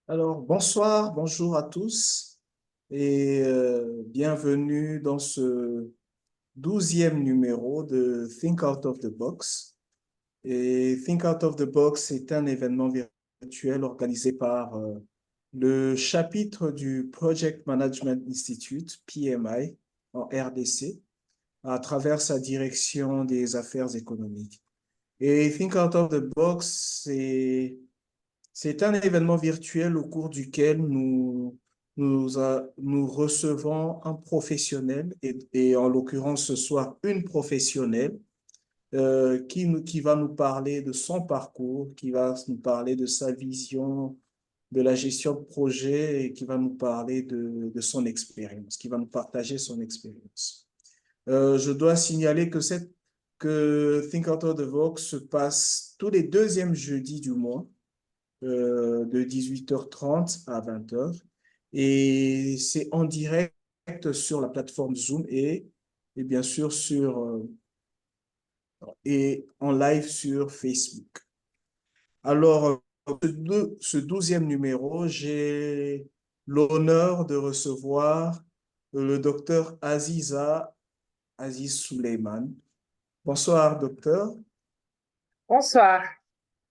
Alors, bonsoir, bonjour à tous et bienvenue dans ce 12e numéro de Think Out of the Box. Et Think Out of the Box est un événement virtuel organisé par le chapitre du Project Management Institute, PMI, en RDC, à travers sa direction des affaires économiques. Et Think Out of the Box, c'est un événement virtuel au cours duquel nous recevons un professionnel et en l'occurrence ce soir une professionnelle qui va nous parler de son parcours, qui va nous parler de sa vision de la gestion de projet et qui va nous parler de son expérience, qui va nous partager son expérience. Je dois signaler que Think Out of the Box se passe tous les deuxièmes jeudis du mois de 18h30 à 20h. Et c'est en direct sur la plateforme Zoom et bien sûr et en live sur Facebook. Alors, ce 12e numéro, j'ai l'honneur de recevoir le docteur Aziz Suleiman. Bonsoir, docteur. Bonsoir,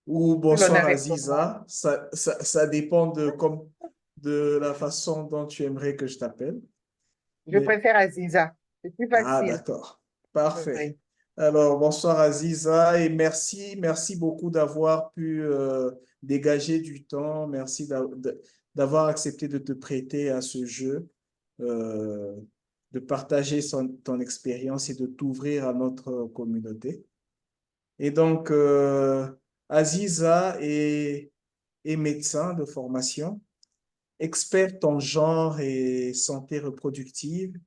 Ou tout bonsoir l'honneur est pour moi. Aziza, ça dépend de la façon dont tu aimerais que je t'appelle. Je Mais, préfère Aziza, c'est plus ah, facile. d'accord, parfait. Oui. Alors, bonsoir Aziza et merci beaucoup d'avoir pu dégager du temps. Merci d'avoir accepté de te prêter à ce jeu, euh, de partager ton expérience et de t'ouvrir à notre communauté. Et donc, Aziza est médecin de formation, experte en genre et santé reproductive.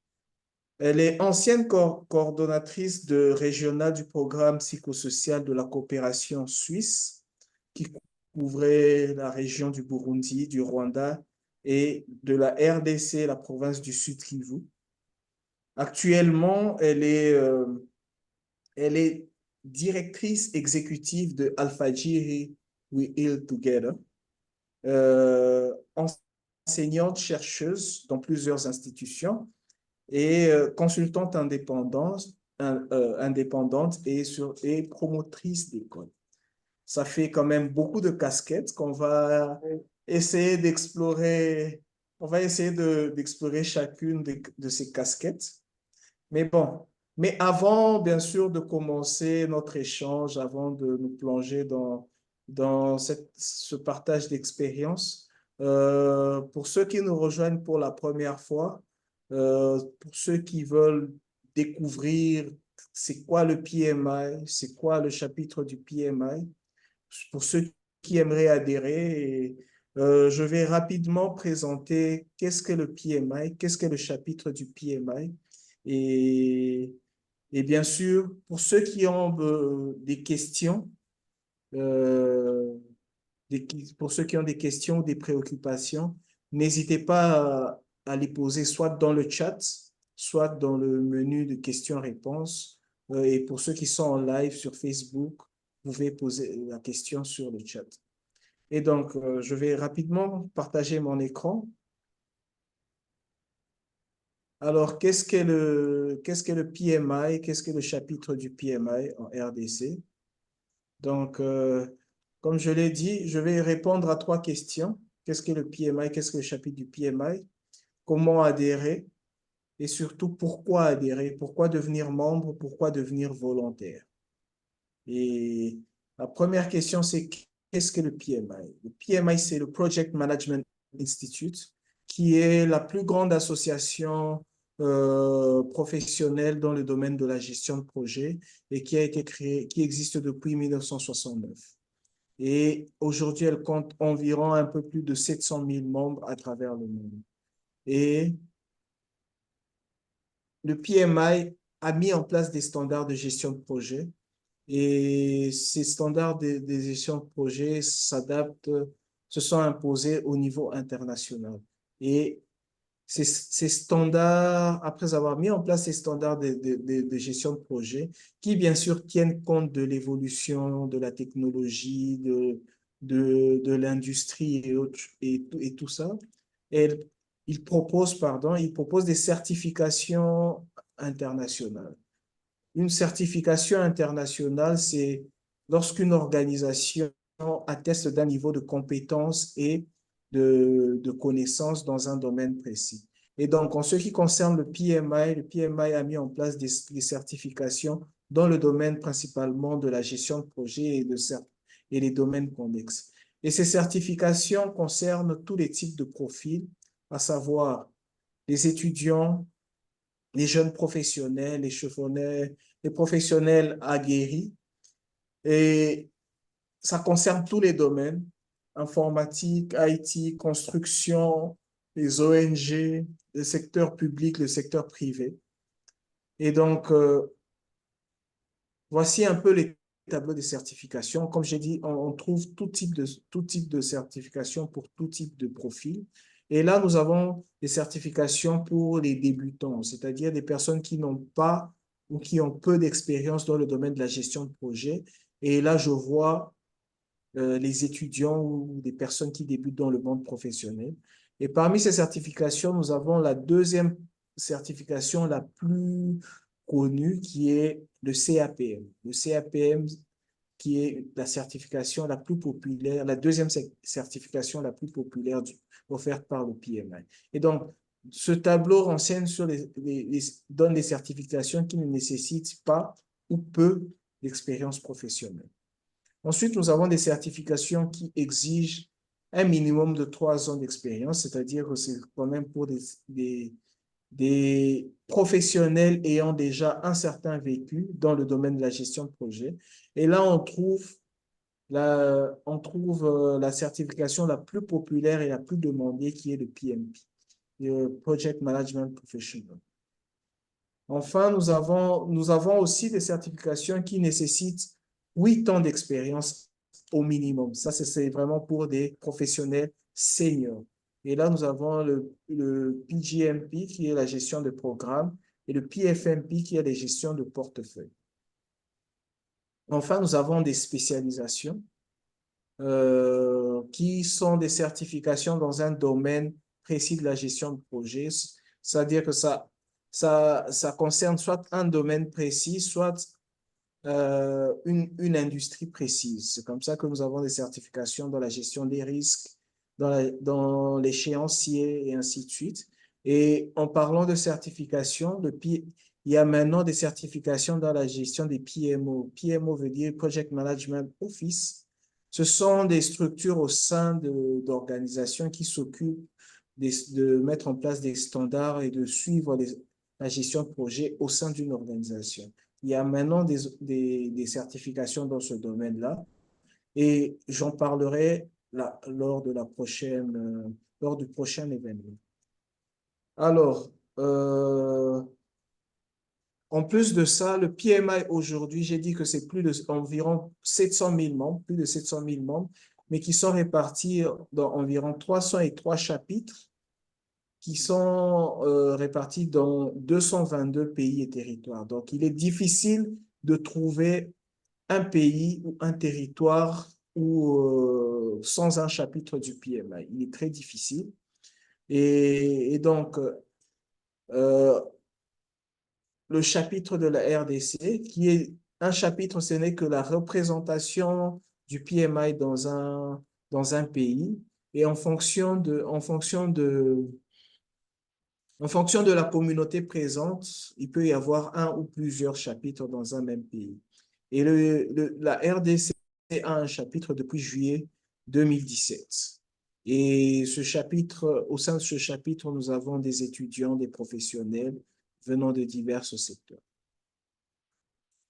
Elle est ancienne coordonnatrice régionale du programme psychosocial de la coopération suisse, qui couvrait la région du Burundi, du Rwanda et de la RDC, la province du Sud Kivu. Actuellement, elle est directrice exécutive de Alfajiri We Heal Together, euh, enseignante chercheuse dans plusieurs institutions et consultante indépendante et promotrice d'école. Ça fait quand même beaucoup de casquettes qu'on va essayer d'explorer. On va essayer d'explorer chacune de ces casquettes. Mais bon, mais avant, bien sûr, de commencer notre échange, avant de nous plonger dans ce partage d'expérience, pour ceux qui nous rejoignent pour la première fois, pour ceux qui veulent découvrir c'est quoi le PMI, c'est quoi le chapitre du PMI, pour ceux qui aimeraient adhérer, je vais rapidement présenter qu'est-ce que le PMI, qu'est-ce que le chapitre du PMI. Et, et bien sûr, pour ceux qui ont des questions, euh, pour ceux qui ont des questions ou des préoccupations, n'hésitez pas à les poser soit dans le chat, soit dans le menu de questions-réponses. Et pour ceux qui sont en live sur Facebook, vous pouvez poser la question sur le chat. Et donc, je vais rapidement partager mon écran. Alors, qu'est-ce que le PMI? Qu'est-ce que le chapitre du PMI en RDC? Donc, comme je l'ai dit, je vais répondre à trois questions. Qu'est-ce que le PMI? Qu'est-ce que le chapitre du PMI? Comment adhérer? Et surtout, pourquoi adhérer? Pourquoi devenir membre? Pourquoi devenir volontaire? Et la première question, c'est qu'est-ce que le PMI? Le PMI, c'est le Project Management Institute, qui est la plus grande association professionnelle dans le domaine de la gestion de projet et qui a été créée, qui existe depuis 1969. Et aujourd'hui, elle compte environ un peu plus de 700 000 membres à travers le monde. Et le PMI a mis en place des standards de gestion de projet et ces standards de gestion de projet s'adaptent, se sont imposés au niveau international. Et ces standards, après avoir mis en place ces standards de gestion de projet, qui bien sûr tiennent compte de l'évolution de la technologie, de l'industrie et tout ça. Et il propose des certifications internationales. Une certification internationale, c'est lorsqu'une organisation atteste d'un niveau de compétence et de connaissance dans un domaine précis. Et donc, en ce qui concerne le PMI a mis en place des certifications dans le domaine principalement de la gestion de projet et les domaines connexes. Et ces certifications concernent tous les types de profils, à savoir les étudiants, les jeunes professionnels, les professionnels aguerris. Et ça concerne tous les domaines, informatique, IT, construction, les ONG, le secteur public, le secteur privé. Et donc, voici un peu les tableaux de certification. Comme j'ai dit, on trouve tout type de certification pour tout type de profil. Et là, nous avons des certifications pour les débutants, c'est-à-dire des personnes qui n'ont pas ou qui ont peu d'expérience dans le domaine de la gestion de projet. Et là, je vois les étudiants ou des personnes qui débutent dans le monde professionnel. Et parmi ces certifications, nous avons la deuxième certification la plus connue qui est le CAPM. Le CAPM qui est la certification la plus populaire, la deuxième certification la plus populaire offerte par le PMI. Et donc, ce tableau renseigne sur donne les certifications qui ne nécessitent pas ou peu d'expérience professionnelle. Ensuite, nous avons des certifications qui exigent un minimum de 3 ans d'expérience, c'est-à-dire que c'est quand même pour des professionnels ayant déjà un certain vécu dans le domaine de la gestion de projet. Et là, on trouve la certification la plus populaire et la plus demandée qui est le PMP, le Project Management Professional. Enfin, nous avons aussi des certifications qui nécessitent 8 ans d'expérience au minimum. Ça, c'est vraiment pour des professionnels seniors. Et là, nous avons le PGMP qui est la gestion de programme et le PFMP qui est la gestion de portefeuille. Enfin, nous avons des spécialisations qui sont des certifications dans un domaine précis de la gestion de projet. C'est-à-dire que ça concerne soit un domaine précis, soit une industrie précise. C'est comme ça que nous avons des certifications dans la gestion des risques, dans l'échéancier et ainsi de suite. Et en parlant de certification, il y a maintenant des certifications dans la gestion des PMO. PMO veut dire Project Management Office. Ce sont des structures au sein d'organisations qui s'occupent de mettre en place des standards et de suivre la gestion de projet au sein d'une organisation. Il y a maintenant des certifications dans ce domaine-là et j'en parlerai lors du prochain événement. Alors, en plus de ça, le PMI aujourd'hui, j'ai dit que c'est environ 700 000 membres, plus de 700 000 membres, mais qui sont répartis dans environ 303 chapitres qui sont répartis dans 222 pays et territoires. Donc, il est difficile de trouver un pays ou un territoire sans un chapitre du PMI. Il est très difficile. Et donc, le chapitre de la RDC, qui est un chapitre, ce n'est que la représentation du PMI dans un pays. Et en fonction de la communauté présente, il peut y avoir un ou plusieurs chapitres dans un même pays. Et la RDC a un chapitre depuis juillet 2017. Et au sein de ce chapitre, nous avons des étudiants, des professionnels venant de divers secteurs.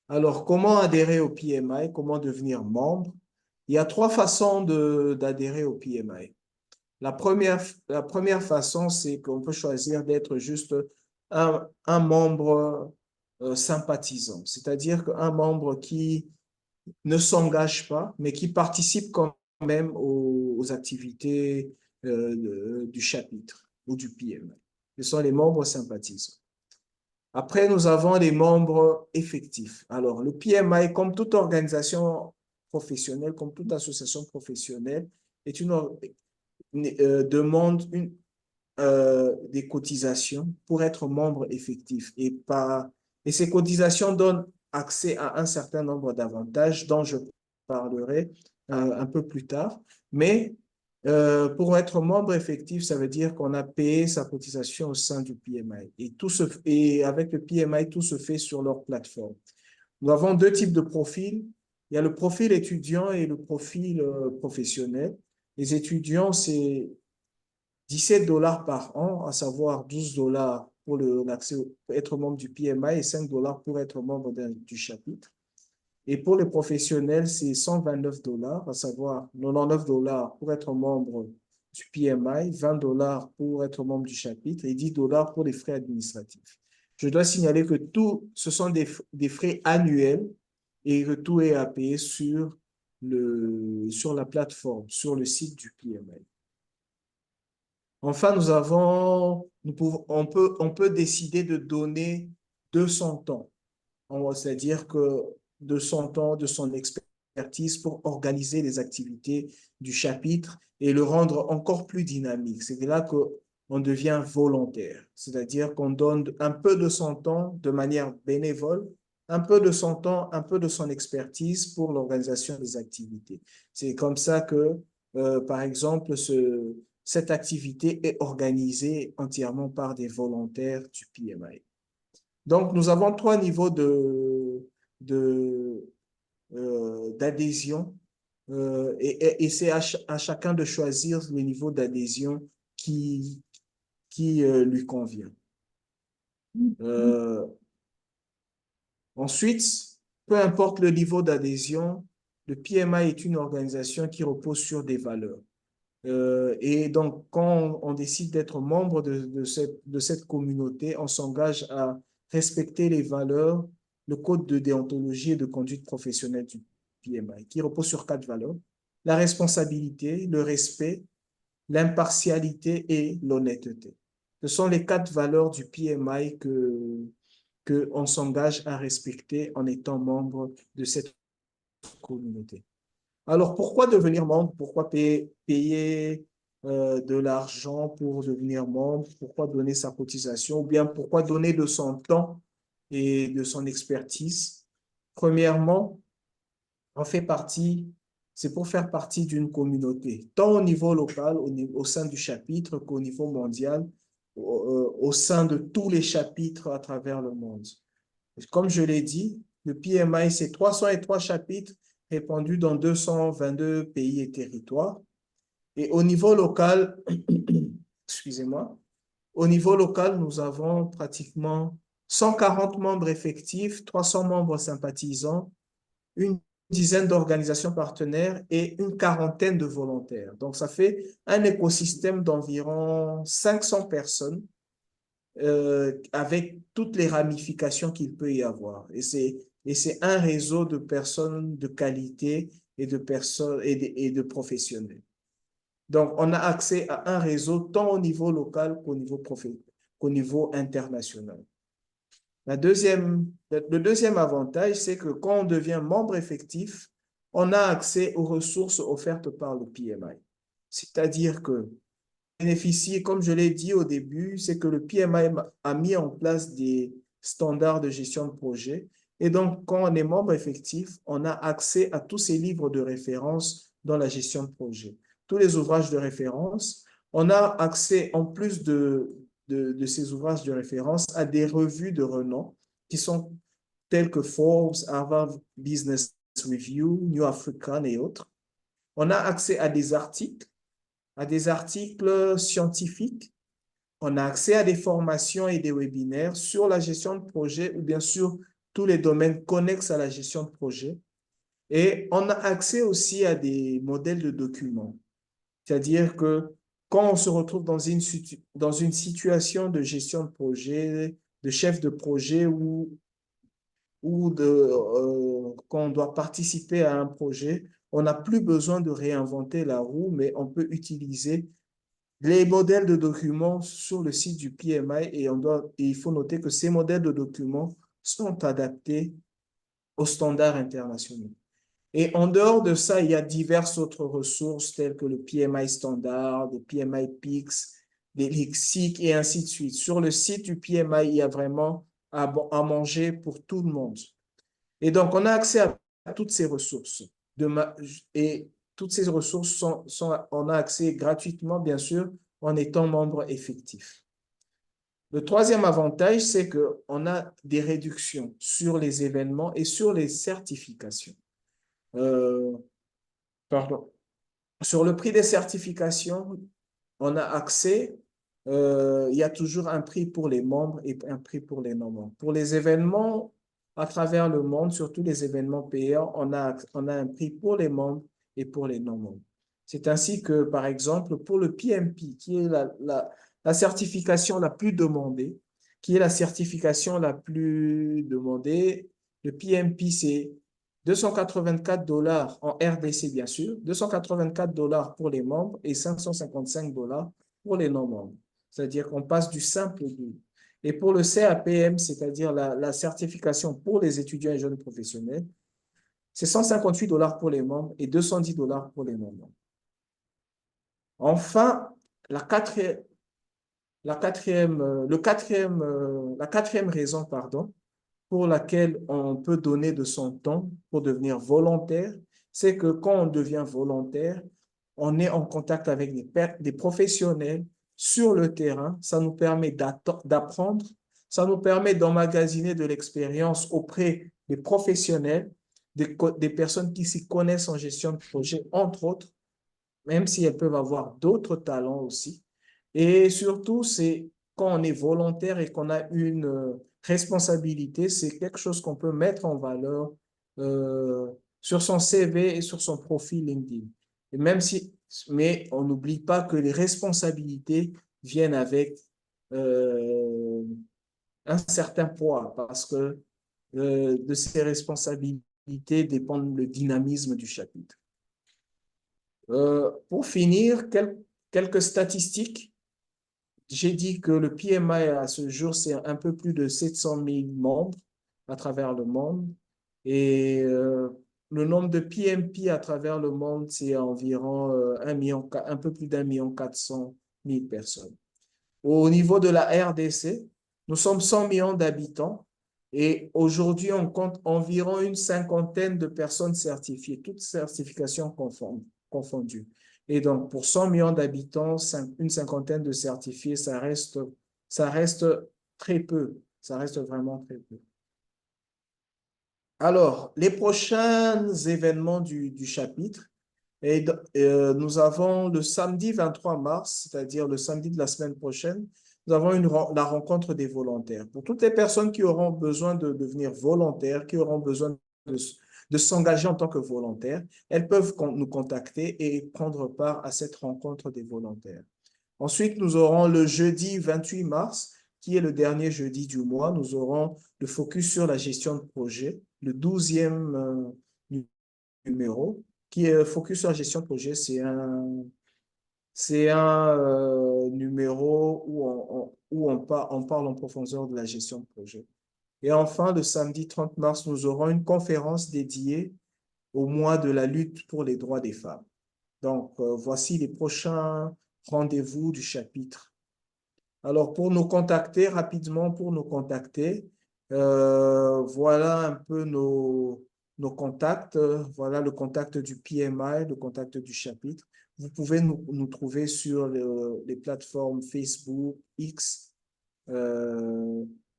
Alors, comment adhérer au PMI? Comment devenir membre? Il y a 3 façons d'adhérer au PMI. La première façon, c'est qu'on peut choisir d'être juste un membre sympathisant, c'est-à-dire un membre qui ne s'engage pas, mais qui participe quand même aux activités du chapitre ou du PMI. Ce sont les membres sympathisants. Après, nous avons les membres effectifs. Alors, le PMI, comme toute organisation professionnelle, comme toute association professionnelle, demande des cotisations pour être membre effectif. Et ces cotisations donnent accès à un certain nombre d'avantages dont je parlerai un peu plus tard. Mais pour être membre effectif, ça veut dire qu'on a payé sa cotisation au sein du PMI. Et avec le PMI, tout se fait sur leur plateforme. Nous avons deux types de profils. Il y a le profil étudiant et le profil professionnel. Les étudiants, c'est 17 dollars par an, à savoir 12 dollars pour l'accès pour être membre du PMI et 5 dollars pour être membre du chapitre. Et pour les professionnels, c'est 129 dollars, à savoir 99 dollars pour être membre du PMI, 20 dollars pour être membre du chapitre et 10 dollars pour les frais administratifs. Je dois signaler que ce sont des frais annuels et que tout est à payer sur la plateforme, sur le site du PMI. Enfin, on peut décider de donner 200 ans, c'est-à-dire que 200 ans de son expertise pour organiser les activités du chapitre et le rendre encore plus dynamique. C'est là qu'on devient volontaire, c'est-à-dire qu'on donne un peu de son temps de manière bénévole, un peu de son temps, un peu de son expertise pour l'organisation des activités. C'est comme ça que, par exemple, cette activité est organisée entièrement par des volontaires du PMI. Donc, nous avons trois niveaux d'adhésion et c'est à chacun de choisir le niveau d'adhésion qui lui convient. Ensuite, peu importe le niveau d'adhésion, le PMI est une organisation qui repose sur des valeurs. Et donc, quand on décide d'être membre de cette communauté, on s'engage à respecter les valeurs, le code de déontologie et de conduite professionnelle du PMI, qui repose sur 4 valeurs: la responsabilité, le respect, l'impartialité et l'honnêteté. Ce sont les 4 valeurs du PMI qu'on s'engage à respecter en étant membre de cette communauté. Alors, pourquoi devenir membre? Pourquoi payer de l'argent pour devenir membre? Pourquoi donner sa cotisation? Ou bien pourquoi donner de son temps et de son expertise? Premièrement, c'est pour faire partie d'une communauté, tant au niveau local, au sein du chapitre, qu'au niveau mondial, au sein de tous les chapitres à travers le monde. Comme je l'ai dit, le PMI, c'est 303 chapitres répandus dans 222 pays et territoires. Et au niveau local, excusez-moi, au niveau local, nous avons pratiquement 140 membres effectifs, 300 membres sympathisants, une dizaine d'organisations partenaires et une quarantaine de volontaires. Donc, ça fait un écosystème d'environ 500 personnes avec toutes les ramifications qu'il peut y avoir. Et c'est un réseau de personnes de qualité et de professionnels. Donc, on a accès à un réseau tant au niveau local qu'au niveau international. Le deuxième avantage, c'est que quand on devient membre effectif, on a accès aux ressources offertes par le PMI. C'est-à-dire que bénéficier, comme je l'ai dit au début, c'est que le PMI a mis en place des standards de gestion de projet. Et donc, quand on est membre effectif, on a accès à tous ces livres de référence dans la gestion de projet. Tous les ouvrages de référence. On a accès, en plus de ces ouvrages de référence, à des revues de renom qui sont telles que Forbes, Harvard Business Review, New African et autres. On a accès à des articles scientifiques. On a accès à des formations et des webinaires sur la gestion de projet ou bien sûr tous les domaines connexes à la gestion de projet. Et on a accès aussi à des modèles de documents. C'est-à-dire que quand on se retrouve dans une situation de gestion de projet, de chef de projet quand on doit participer à un projet, on n'a plus besoin de réinventer la roue, mais on peut utiliser les modèles de documents sur le site du PMI et il faut noter que ces modèles de documents sont adaptés aux standards internationaux. Et en dehors de ça, il y a diverses autres ressources telles que le PMI standard, le PMI PICS, des lexiques et ainsi de suite. Sur le site du PMI, il y a vraiment à manger pour tout le monde. Et donc, on a accès à toutes ces ressources. Et toutes ces ressources on a accès gratuitement, bien sûr, en étant membre effectif. Le troisième avantage, c'est qu'on a des réductions sur les événements et sur les certifications. Pardon. Sur le prix des certifications, on a accès, il y a toujours un prix pour les membres et un prix pour les non-membres. Pour les événements à travers le monde, surtout les événements payants, on a un prix pour les membres et pour les non-membres. C'est ainsi que, par exemple, pour le PMP, qui est la certification la plus demandée, le PMP, c'est $284 en RDC, bien sûr, $284 pour les membres et $555 pour les non-membres. C'est-à-dire qu'on passe du simple au double. Et pour le CAPM, c'est-à-dire la certification pour les étudiants et jeunes professionnels, c'est $158 pour les membres et $210 pour les non-membres. Enfin, la quatrième raison, pardon, pour laquelle on peut donner de son temps pour devenir volontaire, c'est que quand on devient volontaire, on est en contact avec des professionnels sur le terrain. Ça nous permet d'apprendre, ça nous permet d'emmagasiner de l'expérience auprès des professionnels, des personnes qui s'y connaissent en gestion de projet, entre autres, même si elles peuvent avoir d'autres talents aussi. Et surtout, c'est quand on est volontaire et qu'on a une responsabilité, c'est quelque chose qu'on peut mettre en valeur sur son CV et sur son profil LinkedIn. Et mais on n'oublie pas que les responsabilités viennent avec euh, un certain poids parce que de ces responsabilités dépend le dynamisme du chapitre. Pour finir, quelques statistiques. J'ai dit que le PMI à ce jour, c'est un peu plus de 700 000 membres à travers le monde. Et le nombre de PMP à travers le monde, c'est environ un peu plus d'1,4 million personnes. Au niveau de la RDC, nous sommes 100 millions d'habitants et aujourd'hui, on compte environ une cinquantaine de personnes certifiées, toutes certifications confondues. Et donc, pour 100 millions d'habitants, une cinquantaine de certifiés, ça reste très peu. Ça reste vraiment très peu. Alors, les prochains événements du chapitre, nous avons le samedi 23 mars, c'est-à-dire le samedi de la semaine prochaine, nous avons la rencontre des volontaires. Pour toutes les personnes qui auront besoin de devenir volontaires, qui auront besoin de s'engager en tant que volontaires, elles peuvent nous contacter et prendre part à cette rencontre des volontaires. Ensuite, nous aurons le jeudi 28 mars, qui est le dernier jeudi du mois. Nous aurons le focus sur la gestion de projet, le 12e numéro, qui est focus sur la gestion de projet. C'est un numéro où on parle en profondeur de la gestion de projet. Et enfin, le samedi 30 mars, nous aurons une conférence dédiée au mois de la lutte pour les droits des femmes. Donc, voici les prochains rendez-vous du chapitre. Alors, pour nous contacter, rapidement, voilà un peu nos contacts. Voilà le contact du PMI, le contact du chapitre. Vous pouvez nous trouver sur les plateformes Facebook, X,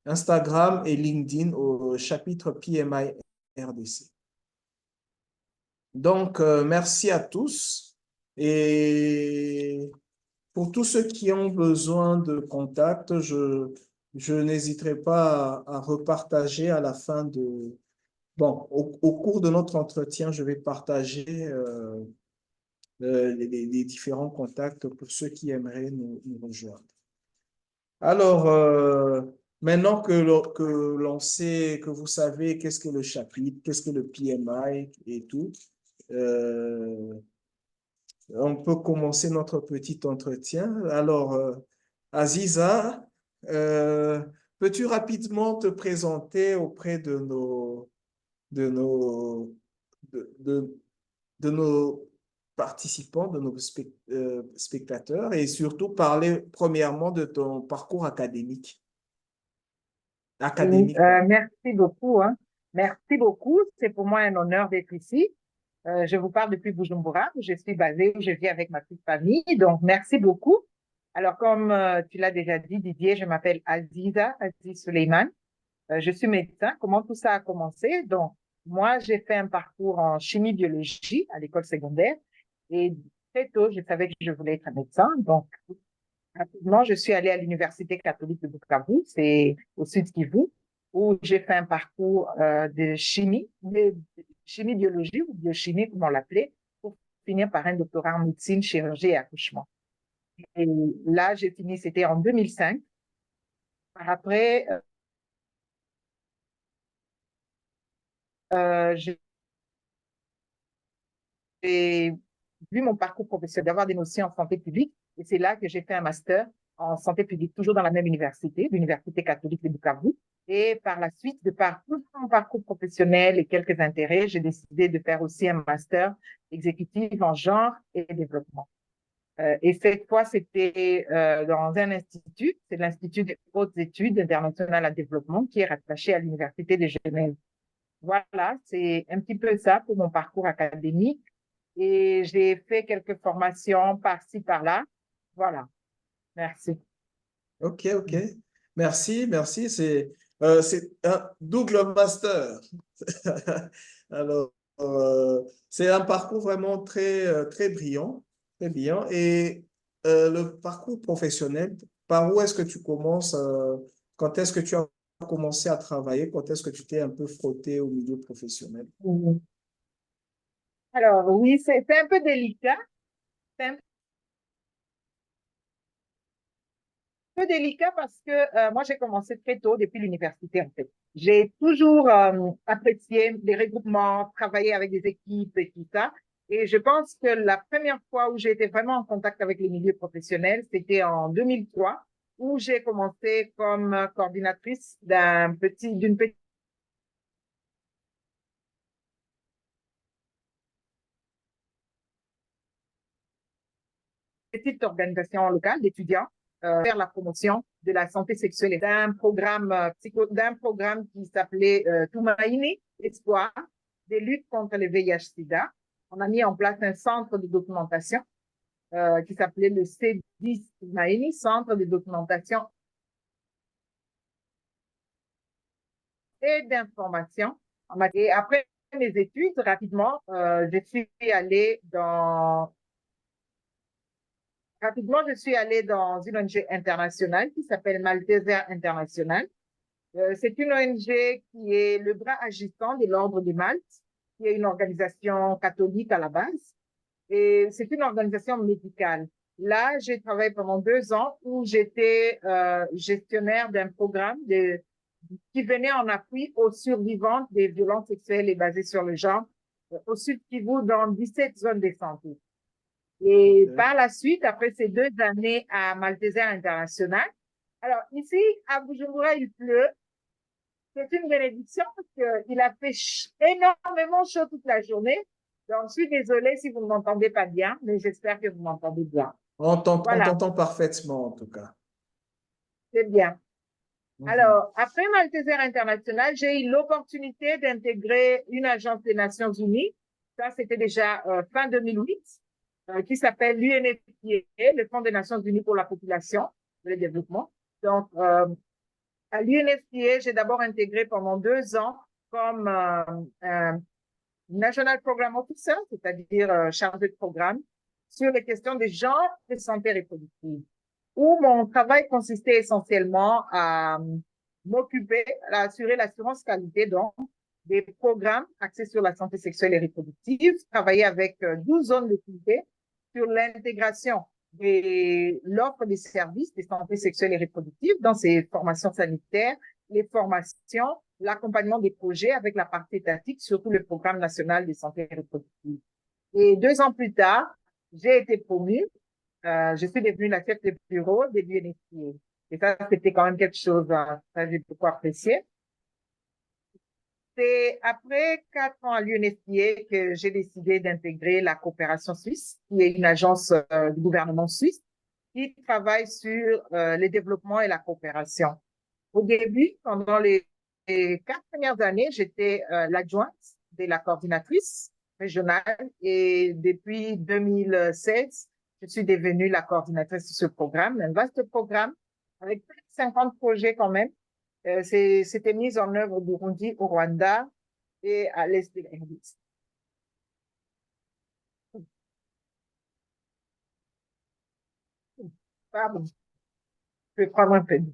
Instagram et LinkedIn au chapitre PMI RDC. Donc, merci à tous. Et pour tous ceux qui ont besoin de contact, je n'hésiterai pas à repartager à la fin de... Bon, au cours de notre entretien, je vais partager les différents contacts pour ceux qui aimeraient nous rejoindre. Alors, maintenant que l'on sait, que vous savez qu'est-ce que le chapitre, qu'est-ce que le PMI et tout, on peut commencer notre petit entretien. Alors, Aziza, peux-tu rapidement te présenter auprès de nos de nos participants, de nos spectateurs et surtout parler premièrement de ton parcours académique. Oui, Académique, pardon. merci beaucoup, hein. Merci beaucoup. C'est pour moi un honneur d'être ici. Je vous parle depuis Bujumbura, où je suis basée, où je vis avec ma petite famille. Donc, merci beaucoup. Alors, comme tu l'as déjà dit, Didier, je m'appelle Aziz Suleiman. Je suis médecin. Comment tout ça a commencé? Donc, moi, j'ai fait un parcours en chimie-biologie à l'école secondaire. Et très tôt, je savais que je voulais être un médecin. Donc, rapidement, je suis allée à l'Université catholique de Bukavu, c'est au sud Kivu, où j'ai fait un parcours de chimie, de chimie-biologie ou biochimie, comme on l'appelait, pour finir par un doctorat en médecine, chirurgie et accouchement. Et là, j'ai fini, c'était en 2005. Par après, j'ai vu mon parcours professionnel, d'avoir des notions en santé publique, et c'est là que j'ai fait un master en santé publique, toujours dans la même université, l'Université catholique de Bukavu. Et par la suite, de par tout mon parcours professionnel et quelques intérêts, j'ai décidé de faire aussi un master exécutif en genre et développement. Et cette fois, c'était dans un institut, c'est l'Institut des hautes études internationales à développement, qui est rattaché à l'Université de Genève. Voilà, c'est un petit peu ça pour mon parcours académique. Et j'ai fait quelques formations par-ci, par-là. Voilà, merci. Ok, ok. Merci, merci. C'est un double master. Alors, c'est un parcours vraiment très brillant, très brillant. Et le parcours professionnel, par où est-ce que tu commences? Quand est-ce que tu as commencé à travailler? Quand est-ce que tu t'es un peu frotté au milieu professionnel? Alors, oui, c'est un peu délicat. C'est un peu délicat parce que moi, j'ai commencé très tôt depuis l'université, en fait. J'ai toujours apprécié les regroupements, travailler avec des équipes et tout ça. Et je pense que la première fois où j'ai été vraiment en contact avec les milieux professionnels, c'était en 2003, où j'ai commencé comme coordinatrice d'une petite organisation locale d'étudiants faire la promotion de la santé sexuelle et d'un programme qui s'appelait Tumaini Espoir des luttes contre le VIH/SIDA. On a mis en place un centre de documentation qui s'appelait le C10 Tumaini, centre de documentation et d'information. Et après mes études, rapidement, je suis allée dans une ONG internationale qui s'appelle Malteser International. C'est une ONG qui est le bras agissant de l'Ordre de Malte, qui est une organisation catholique à la base. Et c'est une organisation médicale. Là, j'ai travaillé pendant 2 ans où j'étais gestionnaire d'un programme qui venait en appui aux survivantes des violences sexuelles et basées sur le genre au Sud Kivu dans 17 zones de santé. Et Ok. par la suite, après ces 2 années à Malteser International, alors ici, à Bujumbura, il pleut. C'est une bénédiction parce qu'il a fait énormément chaud toute la journée. Donc, je suis désolée si vous ne m'entendez pas bien, mais j'espère que vous m'entendez bien. On Voilà, t'entend parfaitement, en tout cas. c'est bien. Mhm. Alors, après Malteser International, j'ai eu l'opportunité d'intégrer une agence des Nations Unies. Ça, c'était déjà fin 2008, qui s'appelle l'UNFPA, le Fonds des Nations Unies pour la population et le développement. Donc, à l'UNFPA, j'ai d'abord intégré pendant 2 ans comme National Program Officer, c'est-à-dire chargé de programme, sur les questions de genre et de santé reproductive, où mon travail consistait essentiellement à m'occuper, à assurer l'assurance qualité, donc, des programmes axés sur la santé sexuelle et reproductive, travailler avec 12 zones de qualité sur l'intégration de l'offre des services de santé sexuelle et reproductive dans ces formations sanitaires, les formations, l'accompagnement des projets avec la partie étatique, surtout le programme national de santé reproductive. Et 2 ans plus tard, j'ai été promue. Je suis devenue la chef de bureau de l'UNFPA. Et ça, c'était quand même quelque chose, ça, j'ai beaucoup apprécié. C'est après 4 ans à l'UNFPA que j'ai décidé d'intégrer la coopération suisse, qui est une agence du gouvernement suisse qui travaille sur le développement et la coopération. Au début, pendant les 4 premières années, j'étais l'adjointe de la coordinatrice régionale et depuis 2016, je suis devenue la coordinatrice de ce programme, un vaste programme avec plus de 50 projets quand même. C'était mis en œuvre au Burundi, au Rwanda et à l'est de la RDC. Pardon, je vais prendre un peu d'eau.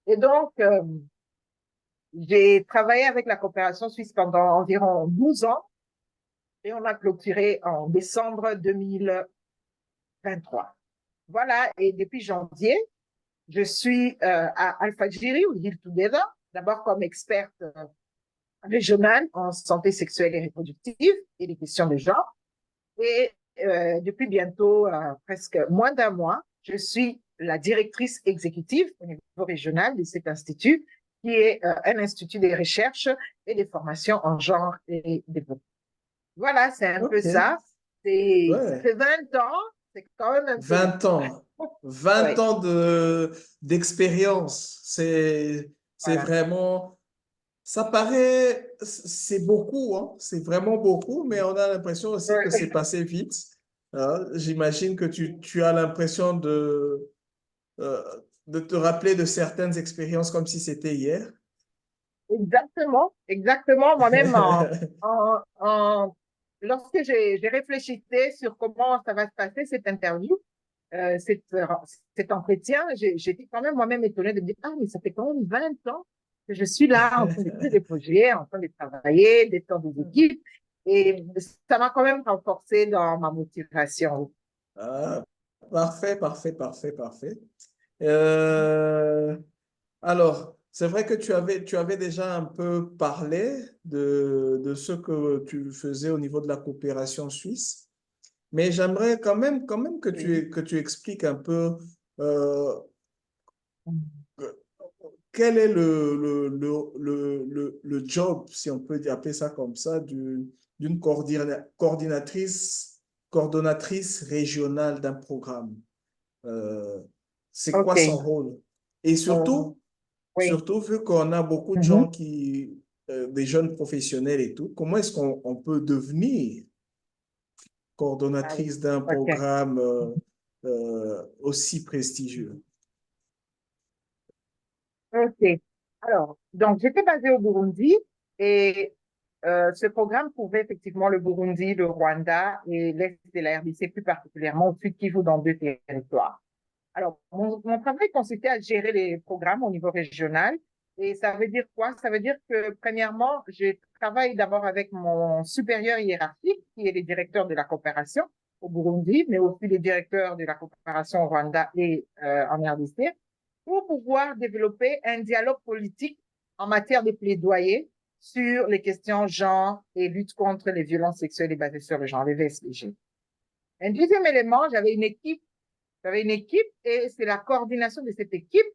Et donc, j'ai travaillé avec la coopération suisse pendant environ 12 ans et on a clôturé en décembre 2023. Voilà, et depuis janvier, je suis à Alpha Jiri ou Heal Together, d'abord comme experte régionale en santé sexuelle et reproductive et les questions de genre. Et depuis bientôt presque moins d'un mois, je suis la directrice exécutive au niveau régional de cet institut, qui est un institut de recherche et de formation en genre et développement. Voilà, c'est un peu Ok, ça. Ça ouais. fait 20 ans, c'est quand même un peu long. 20 ans. 20 Oui, ans d'expérience. C'est voilà. vraiment, ça paraît, c'est beaucoup, hein. C'est vraiment beaucoup, mais on a l'impression aussi que c'est passé vite. Hein. J'imagine que tu as l'impression euh, de te rappeler de certaines expériences comme si c'était hier. Exactement, exactement. Moi-même, lorsque j'ai réfléchi sur comment ça va se passer, cette interview, euh, cet, euh, cet entretien, j'étais quand même moi-même étonnée de me dire, ah, mais ça fait quand même 20 ans que je suis là en train d'écouter des projets, en train de travailler, d'être dans des équipes. Et ça m'a quand même renforcé dans ma motivation. Ah, parfait, parfait, parfait, parfait. Euh, alors, c'est vrai que tu avais déjà un peu parlé de ce que tu faisais au niveau de la coopération suisse, mais j'aimerais quand même Oui. que tu expliques un peu euh, quel est le job, si on peut appeler ça comme ça, d'une coordonnatrice régionale d'un programme. Euh, c'est quoi son OK. rôle? Et Euh, oui. surtout vu qu'on a beaucoup de gens Mhm. des jeunes professionnels et tout, comment est-ce on peut devenir Ah oui. coordonnatrice d'un OK. programme aussi prestigieux? OK. Alors, donc, j'étais basée au Burundi et ce programme couvrait effectivement le Burundi, le Rwanda et l'Est de la RDC, plus particulièrement au Sud Kivu dans 2 territoires. Alors, mon travail consistait à gérer les programmes au niveau régional. Et ça veut dire quoi? Ça veut dire que, premièrement, je travaille d'abord avec mon supérieur hiérarchique, qui est le directeur de la coopération au Burundi, mais aussi le directeur de la coopération au Rwanda et en RDC, pour pouvoir développer un dialogue politique en matière de plaidoyer sur les questions genre et lutte contre les violences sexuelles et basées sur le genre, les VSPG. Un deuxième élément, j'avais une équipe et c'est la coordination de cette équipe,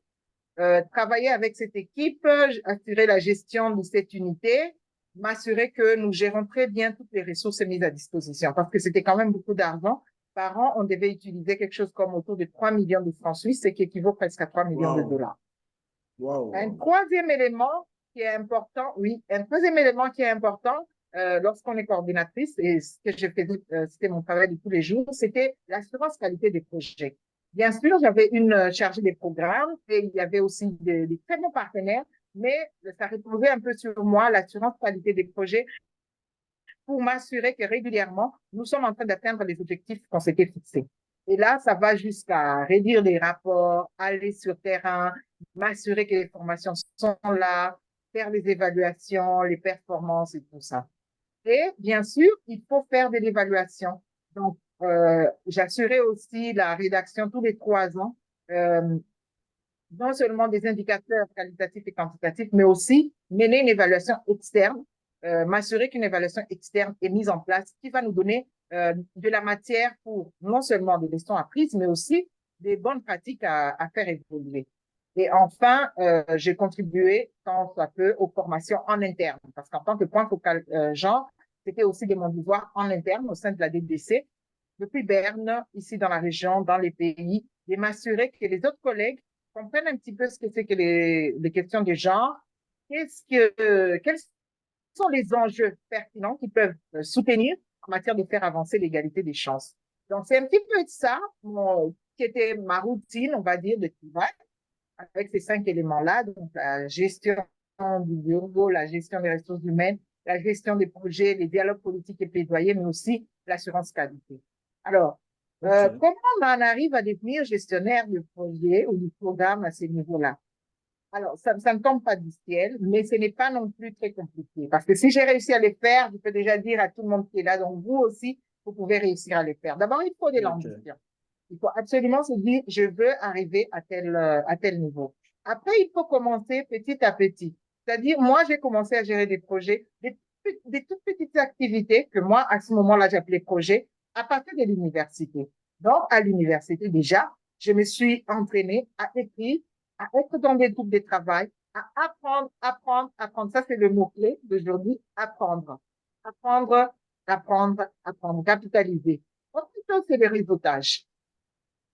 travailler avec cette équipe, assurer la gestion de cette unité, m'assurer que nous gérons très bien toutes les ressources mises à disposition parce que c'était quand même beaucoup d'argent. Par an, on devait utiliser quelque chose comme autour de 3 millions de francs suisses, ce qui équivaut presque à 3 millions de Waouh, dollars. Un waouh, troisième élément qui est important, oui, un troisième élément qui est important lorsqu'on est coordinatrice, et ce que je faisais, c'était mon travail de tous les jours, c'était l'assurance qualité des projets. Bien sûr, j'avais une chargée des programmes et il y avait aussi des très bons partenaires, mais ça reposait un peu sur moi, l'assurance qualité des projets, pour m'assurer que régulièrement, nous sommes en train d'atteindre les objectifs qu'on s'était fixés. Et là, ça va jusqu'à réduire les rapports, aller sur terrain, m'assurer que les formations sont là, faire les évaluations, les performances et tout ça. Et bien sûr, il faut faire de l'évaluation. Donc, j'assurais aussi la rédaction tous les 3 ans, euh, non seulement des indicateurs qualitatifs et quantitatifs, mais aussi mener une évaluation externe, m'assurer qu'une évaluation externe est mise en place qui va nous donner de la matière pour non seulement des leçons apprises, mais aussi des bonnes pratiques à faire évoluer. Et enfin, j'ai contribué tant soit peu aux formations en interne, parce qu'en tant que point focal genre, c'était aussi de mon devoir en interne au sein de la DDC, depuis Berne, ici dans la région, dans les pays, de m'assurer que les autres collègues comprennent un petit peu ce que c'est que les questions de genre, quels sont les enjeux pertinents qui peuvent soutenir en matière de faire avancer l'égalité des chances. Donc, c'est un petit peu de ça qui était ma routine, on va dire, de travail, avec ces 5 éléments-là, donc la gestion du bureau, la gestion des ressources humaines, la gestion des projets, les dialogues politiques et plaidoyers, mais aussi l'assurance qualité. Alors, OK. comment on en arrive à devenir gestionnaire de projet ou du programme à ces niveaux-là? Alors, ça ne tombe pas du ciel, mais ce n'est pas non plus très compliqué. Parce que si j'ai réussi à les faire, je peux déjà dire à tout le monde qui est là, donc vous aussi, vous pouvez réussir à les faire. D'abord, il faut de OK. l'ambition. Il faut absolument se dire, je veux arriver à tel niveau. Après, il faut commencer petit à petit. C'est-à-dire, moi, j'ai commencé à gérer des projets, des toutes petites activités que moi, à ce moment-là, j'appelais projets, à partir de l'université. Donc, à l'université, déjà, je me suis entraînée à écrire, à être dans des groupes de travail, à apprendre, apprendre, apprendre. Ça, c'est le mot-clé d'aujourd'hui, apprendre. Apprendre, apprendre, apprendre, capitaliser. Ensuite, c'est le réseautage.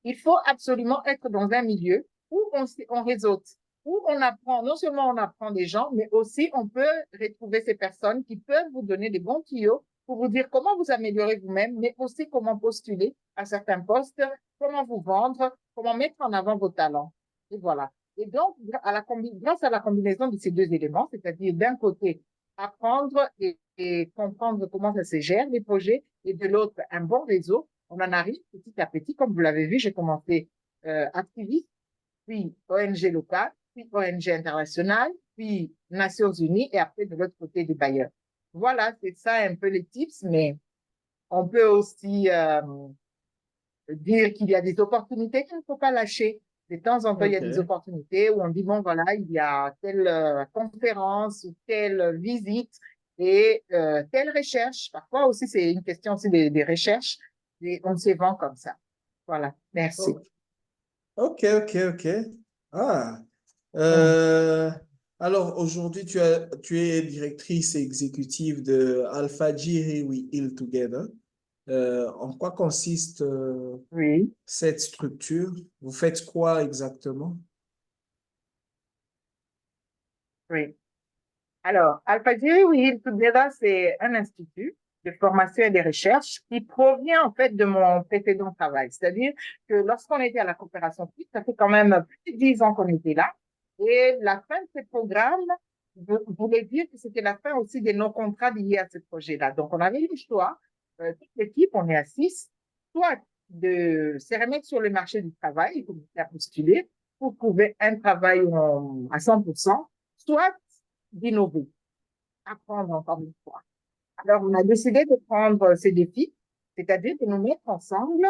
Il faut absolument être dans un milieu où on réseaute, où on apprend, non seulement on apprend des gens, mais aussi on peut retrouver ces personnes qui peuvent vous donner des bons tuyaux pour vous dire comment vous améliorer vous-même, mais aussi comment postuler à certains postes, comment vous vendre, comment mettre en avant vos talents. Et voilà. Et donc, grâce à la combinaison de ces 2 éléments, c'est-à-dire d'un côté, apprendre et comprendre comment ça se gère, les projets, et de l'autre, un bon réseau, on en arrive petit à petit. Comme vous l'avez vu, j'ai commencé activiste, puis ONG locale, puis ONG internationale, puis Nations Unies, et après de l'autre côté des bailleurs. Voilà, c'est ça un peu les tips, mais on peut aussi dire qu'il y a des opportunités qu'il ne faut pas lâcher. De temps en temps, il y a des OK. opportunités où on dit, bon, voilà, il y a telle conférence ou telle visite et telle recherche. Parfois aussi, c'est une question aussi des recherches et on se vend comme ça. Voilà, merci. O- OK, OK, OK. Ah. Mm. Euh, alors, aujourd'hui, tu es directrice exécutive de Alpha Jiri We Heal Together. En quoi consiste Oui, cette structure? Vous faites quoi exactement? oui. Alors, AlphaGiri We Heal Together, c'est un institut de formation et de recherche qui provient en fait de mon précédent travail. C'est-à-dire que lorsqu'on était à la coopération suisse, ça fait quand même plus de 10 ans qu'on était là. Et la fin de ce programme voulait dire que c'était la fin aussi de nos contrats liés à ce projet-là. Donc, on avait le choix, toute l'équipe, on est à 6, soit de se remettre sur le marché du travail et commencer à postuler pour trouver un travail à 100%, soit d'innover, apprendre encore une fois. Alors, on a décidé de prendre ces défis, c'est-à-dire de nous mettre ensemble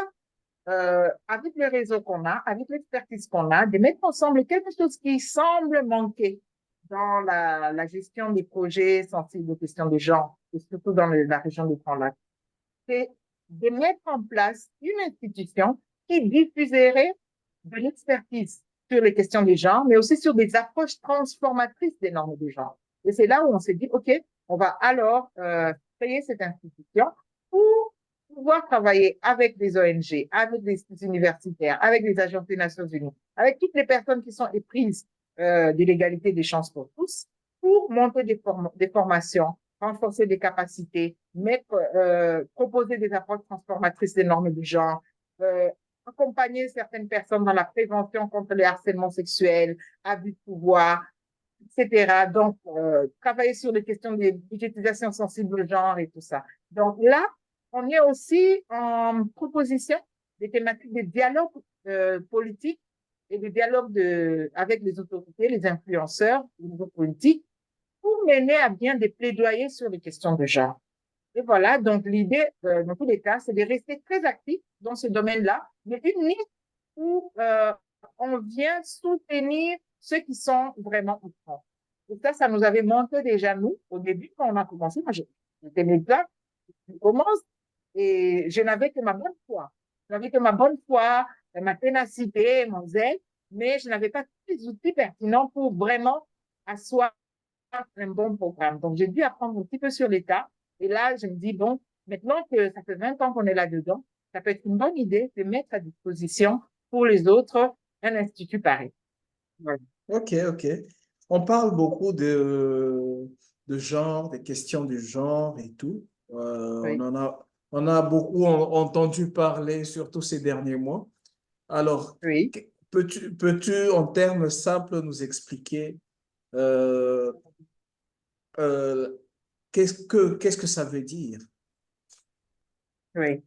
avec le réseau qu'on a, avec l'expertise qu'on a, de mettre ensemble quelque chose qui semble manquer dans la gestion des projets sensibles aux questions de genre, et surtout dans la région de Grand Lac. C'est de mettre en place une institution qui diffuserait de l'expertise sur les questions de genre, mais aussi sur des approches transformatrices des normes de genre. Et c'est là où on s'est dit, OK, on va alors créer cette institution pour pouvoir travailler avec des ONG, avec des universitaires, avec des agences des Nations Unies, avec toutes les personnes qui sont éprises de l'égalité des chances pour tous, pour monter des formations, renforcer des capacités, proposer des approches transformatrices des normes du genre, accompagner certaines personnes dans la prévention contre le harcèlement sexuel, abus de pouvoir, etc. Donc, travailler sur les questions de budgétisation sensible au genre et tout ça. Donc là, on est aussi en proposition des thématiques de dialogue politique et de dialogue avec les autorités, les influenceurs, les nouveaux politiques, pour mener à bien des plaidoyers sur les questions de genre. Et voilà, donc l'idée, dans tous les cas, c'est de rester très actif dans ce domaine-là, mais une niche où on vient soutenir ceux qui sont vraiment au front. Et ça nous avait manqué déjà, nous, au début, quand on a commencé. Moi, j'étais médecin, je commence et je n'avais que ma bonne foi. Je n'avais que ma bonne foi, ma ténacité, mon zèle, mais je n'avais pas tous les outils pertinents pour vraiment asseoir un bon programme. Donc, j'ai dû apprendre un petit peu sur l'État. Et là, je me dis, bon, maintenant que ça fait 20 ans qu'on est là-dedans, ça peut être une bonne idée de mettre à disposition pour les autres un institut pareil. Voilà. Ok, ok. On parle beaucoup de genre, des questions du genre et tout. Oui, On a beaucoup entendu parler, surtout ces derniers mois. Alors, oui. peux-tu, en termes simples, nous expliquer euh, euh, qu'est-ce que ça veut dire? Oui.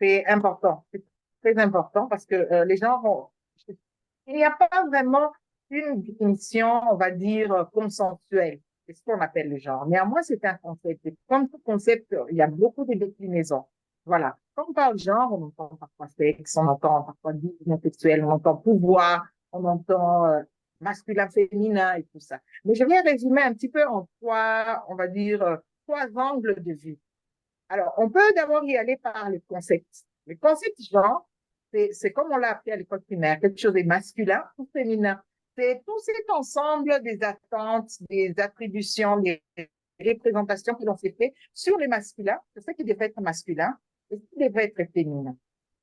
C'est important. C'est très important parce que les gens il n'y a pas vraiment une définition, on va dire, consensuelle. C'est ce qu'on appelle le genre. Néanmoins, c'est un concept. Et comme tout concept, il y a beaucoup de déclinaisons. Voilà. Quand on parle genre, on entend parfois sexe, on entend parfois division sexuelle, on entend pouvoir, on entend masculin, féminin et tout ça. Mais je vais résumer un petit peu en trois, on va dire, trois angles de vue. Alors, on peut d'abord y aller par le concept. Le concept genre, c'est comme on l'a appelé à l'école primaire, quelque chose de masculin ou féminin. C'est tout cet ensemble des attentes, des attributions, des représentations que l'on s'est fait sur les masculins, sur ce qui devrait être masculin et ce qui devrait être féminin.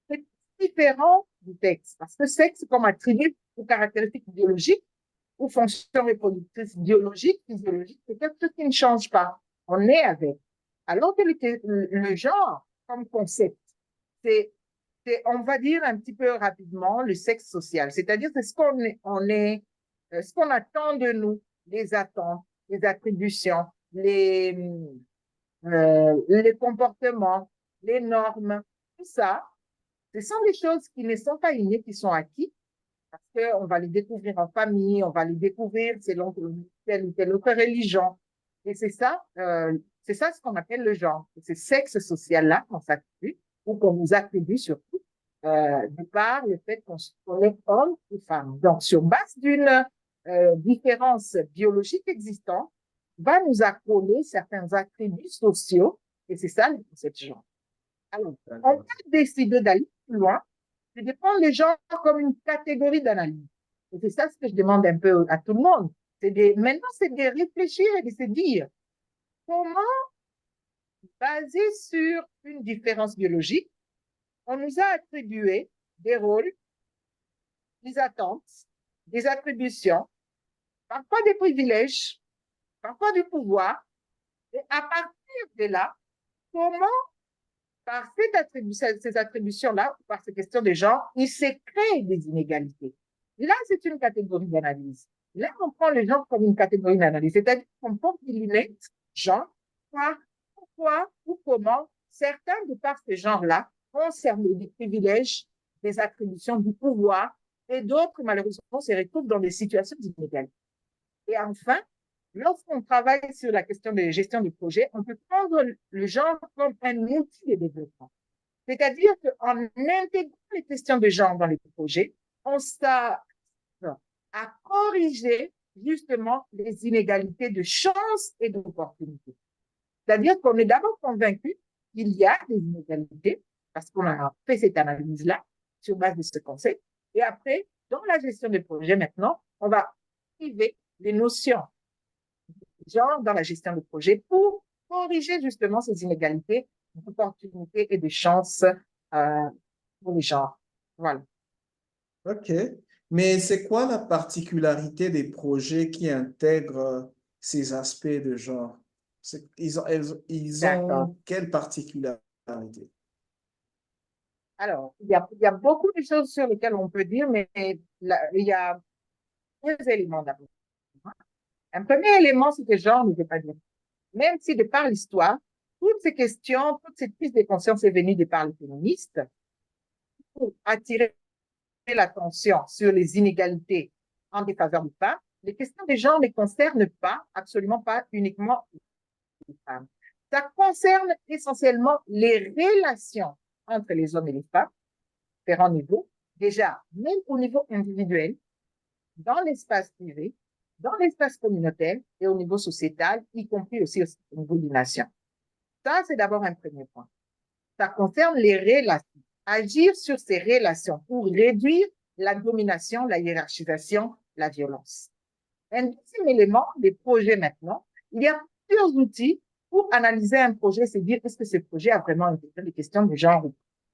C'est différent du sexe, parce que sexe, comme attribut ou caractéristique biologique ou fonction reproductrice biologique, physiologique, c'est quelque chose qui ne change pas. On est avec. Alors que le genre, comme concept, c'est, on va dire un petit peu rapidement, le sexe social. C'est-à-dire, c'est ce qu'on attend de nous, les attentes, les attributions, les comportements, les normes, tout ça, ce sont des choses qui ne sont pas innées, qui sont acquis, parce qu'on va les découvrir en famille, on va les découvrir selon telle ou telle autre religion. Et c'est ça ce qu'on appelle le genre. C'est ce sexe social-là qu'on s'attribue, ou qu'on nous attribue surtout, de par le fait qu'on est homme ou femme. Donc, sur base d'une différence biologique existante, va nous accoler certains attributs sociaux, et c'est ça le concept genre. Alors, on peut décider d'aller plus loin, de prendre les gens comme une catégorie d'analyse. Et c'est ça ce que je demande un peu à tout le monde. Maintenant, c'est de réfléchir et de se dire comment, basé sur une différence biologique, on nous a attribué des rôles, des attentes, des attributions, parfois des privilèges, parfois du pouvoir. Et à partir de là, comment, par ces attributions-là, par ces questions de genre, il se crée des inégalités. Là, c'est une catégorie d'analyse. Là, on prend les gens comme une catégorie d'analyse, c'est-à-dire qu'on porte des lunettes, genre, pourquoi ou comment certains de par ce genre-là ont servi des privilèges, des attributions, du pouvoir, et d'autres, malheureusement, se retrouvent dans des situations d'inégalité. Et enfin, lorsqu'on travaille sur la question de gestion de projet, on peut prendre le genre comme un outil de développement. C'est-à-dire qu'en intégrant les questions de genre dans les projets, on s'attend à corriger justement les inégalités de chance et d'opportunités. C'est-à-dire qu'on est d'abord convaincu qu'il y a des inégalités, parce qu'on a fait cette analyse-là sur base de ce concept. Et après, dans la gestion des projets maintenant, on va activer les notions genre dans la gestion de projet pour corriger justement ces inégalités d'opportunités et de chances pour les gens. Voilà. Ok. Mais c'est quoi la particularité des projets qui intègrent ces aspects de genre? Ils D'accord. ont quelle particularité? Alors, il y a beaucoup de choses sur lesquelles on peut dire, mais il y a deux éléments d'abord. Un premier élément, c'est que genre ne veut pas dire. Même si de par l'histoire, toutes ces questions, toute cette prise de conscience est venue de par les féministes pour attirer l'attention sur les inégalités en défaveur des femmes. Les questions des genre ne concernent pas, absolument pas uniquement les femmes. Ça concerne essentiellement les relations entre les hommes et les femmes, différents niveaux. Déjà, même au niveau individuel, dans l'espace privé, dans l'espace communautaire et au niveau sociétal, y compris aussi au niveau des nations. Ça, c'est d'abord un premier point. Ça concerne les relations. agir sur ces relations pour réduire la domination, la hiérarchisation, la violence. Un deuxième élément, les projets maintenant. Il y a plusieurs outils pour analyser un projet, c'est dire est-ce que ce projet a vraiment intégré les questions du genre.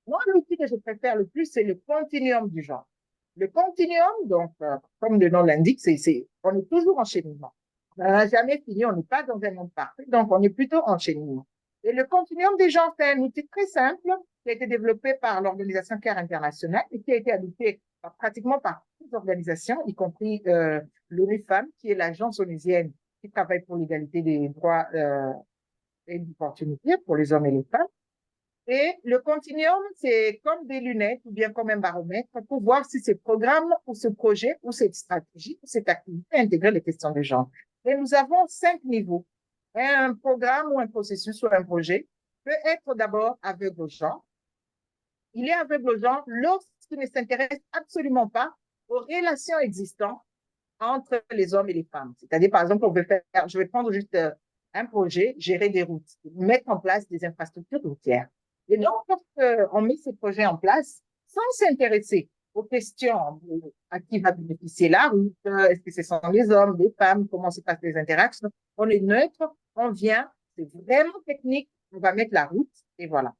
Moi, l'outil que je préfère le plus, c'est le continuum du genre. Le continuum, donc, comme le nom l'indique, on est toujours en cheminement. On n'a jamais fini, on n'est pas dans un monde parfait, donc on est plutôt en cheminement. Et le continuum des genres, c'est un outil très simple qui a été développé par l'organisation CARE internationale et qui a été adopté pratiquement par toutes les organisations, y compris l'ONU Femmes, qui est l'agence onusienne qui travaille pour l'égalité des droits et d'opportunités pour les hommes et les femmes. Et le continuum, c'est comme des lunettes ou bien comme un baromètre pour voir si ce programme ou ce projet ou cette stratégie ou cette activité intègre les questions de genre. Et nous avons 5 niveaux. Un programme ou un processus ou un projet peut être d'abord aveugle au genre. Il est aveugle au genre lorsqu'il ne s'intéresse absolument pas aux relations existantes entre les hommes et les femmes. C'est-à-dire, par exemple, je vais prendre juste un projet, gérer des routes, mettre en place des infrastructures routières. Et donc, lorsqu'on met ces projets en place, sans s'intéresser aux questions à qui va bénéficier la route, est-ce que ce sont les hommes, les femmes, comment se passent les interactions, on est neutre, on vient, c'est vraiment technique, on va mettre la route et voilà.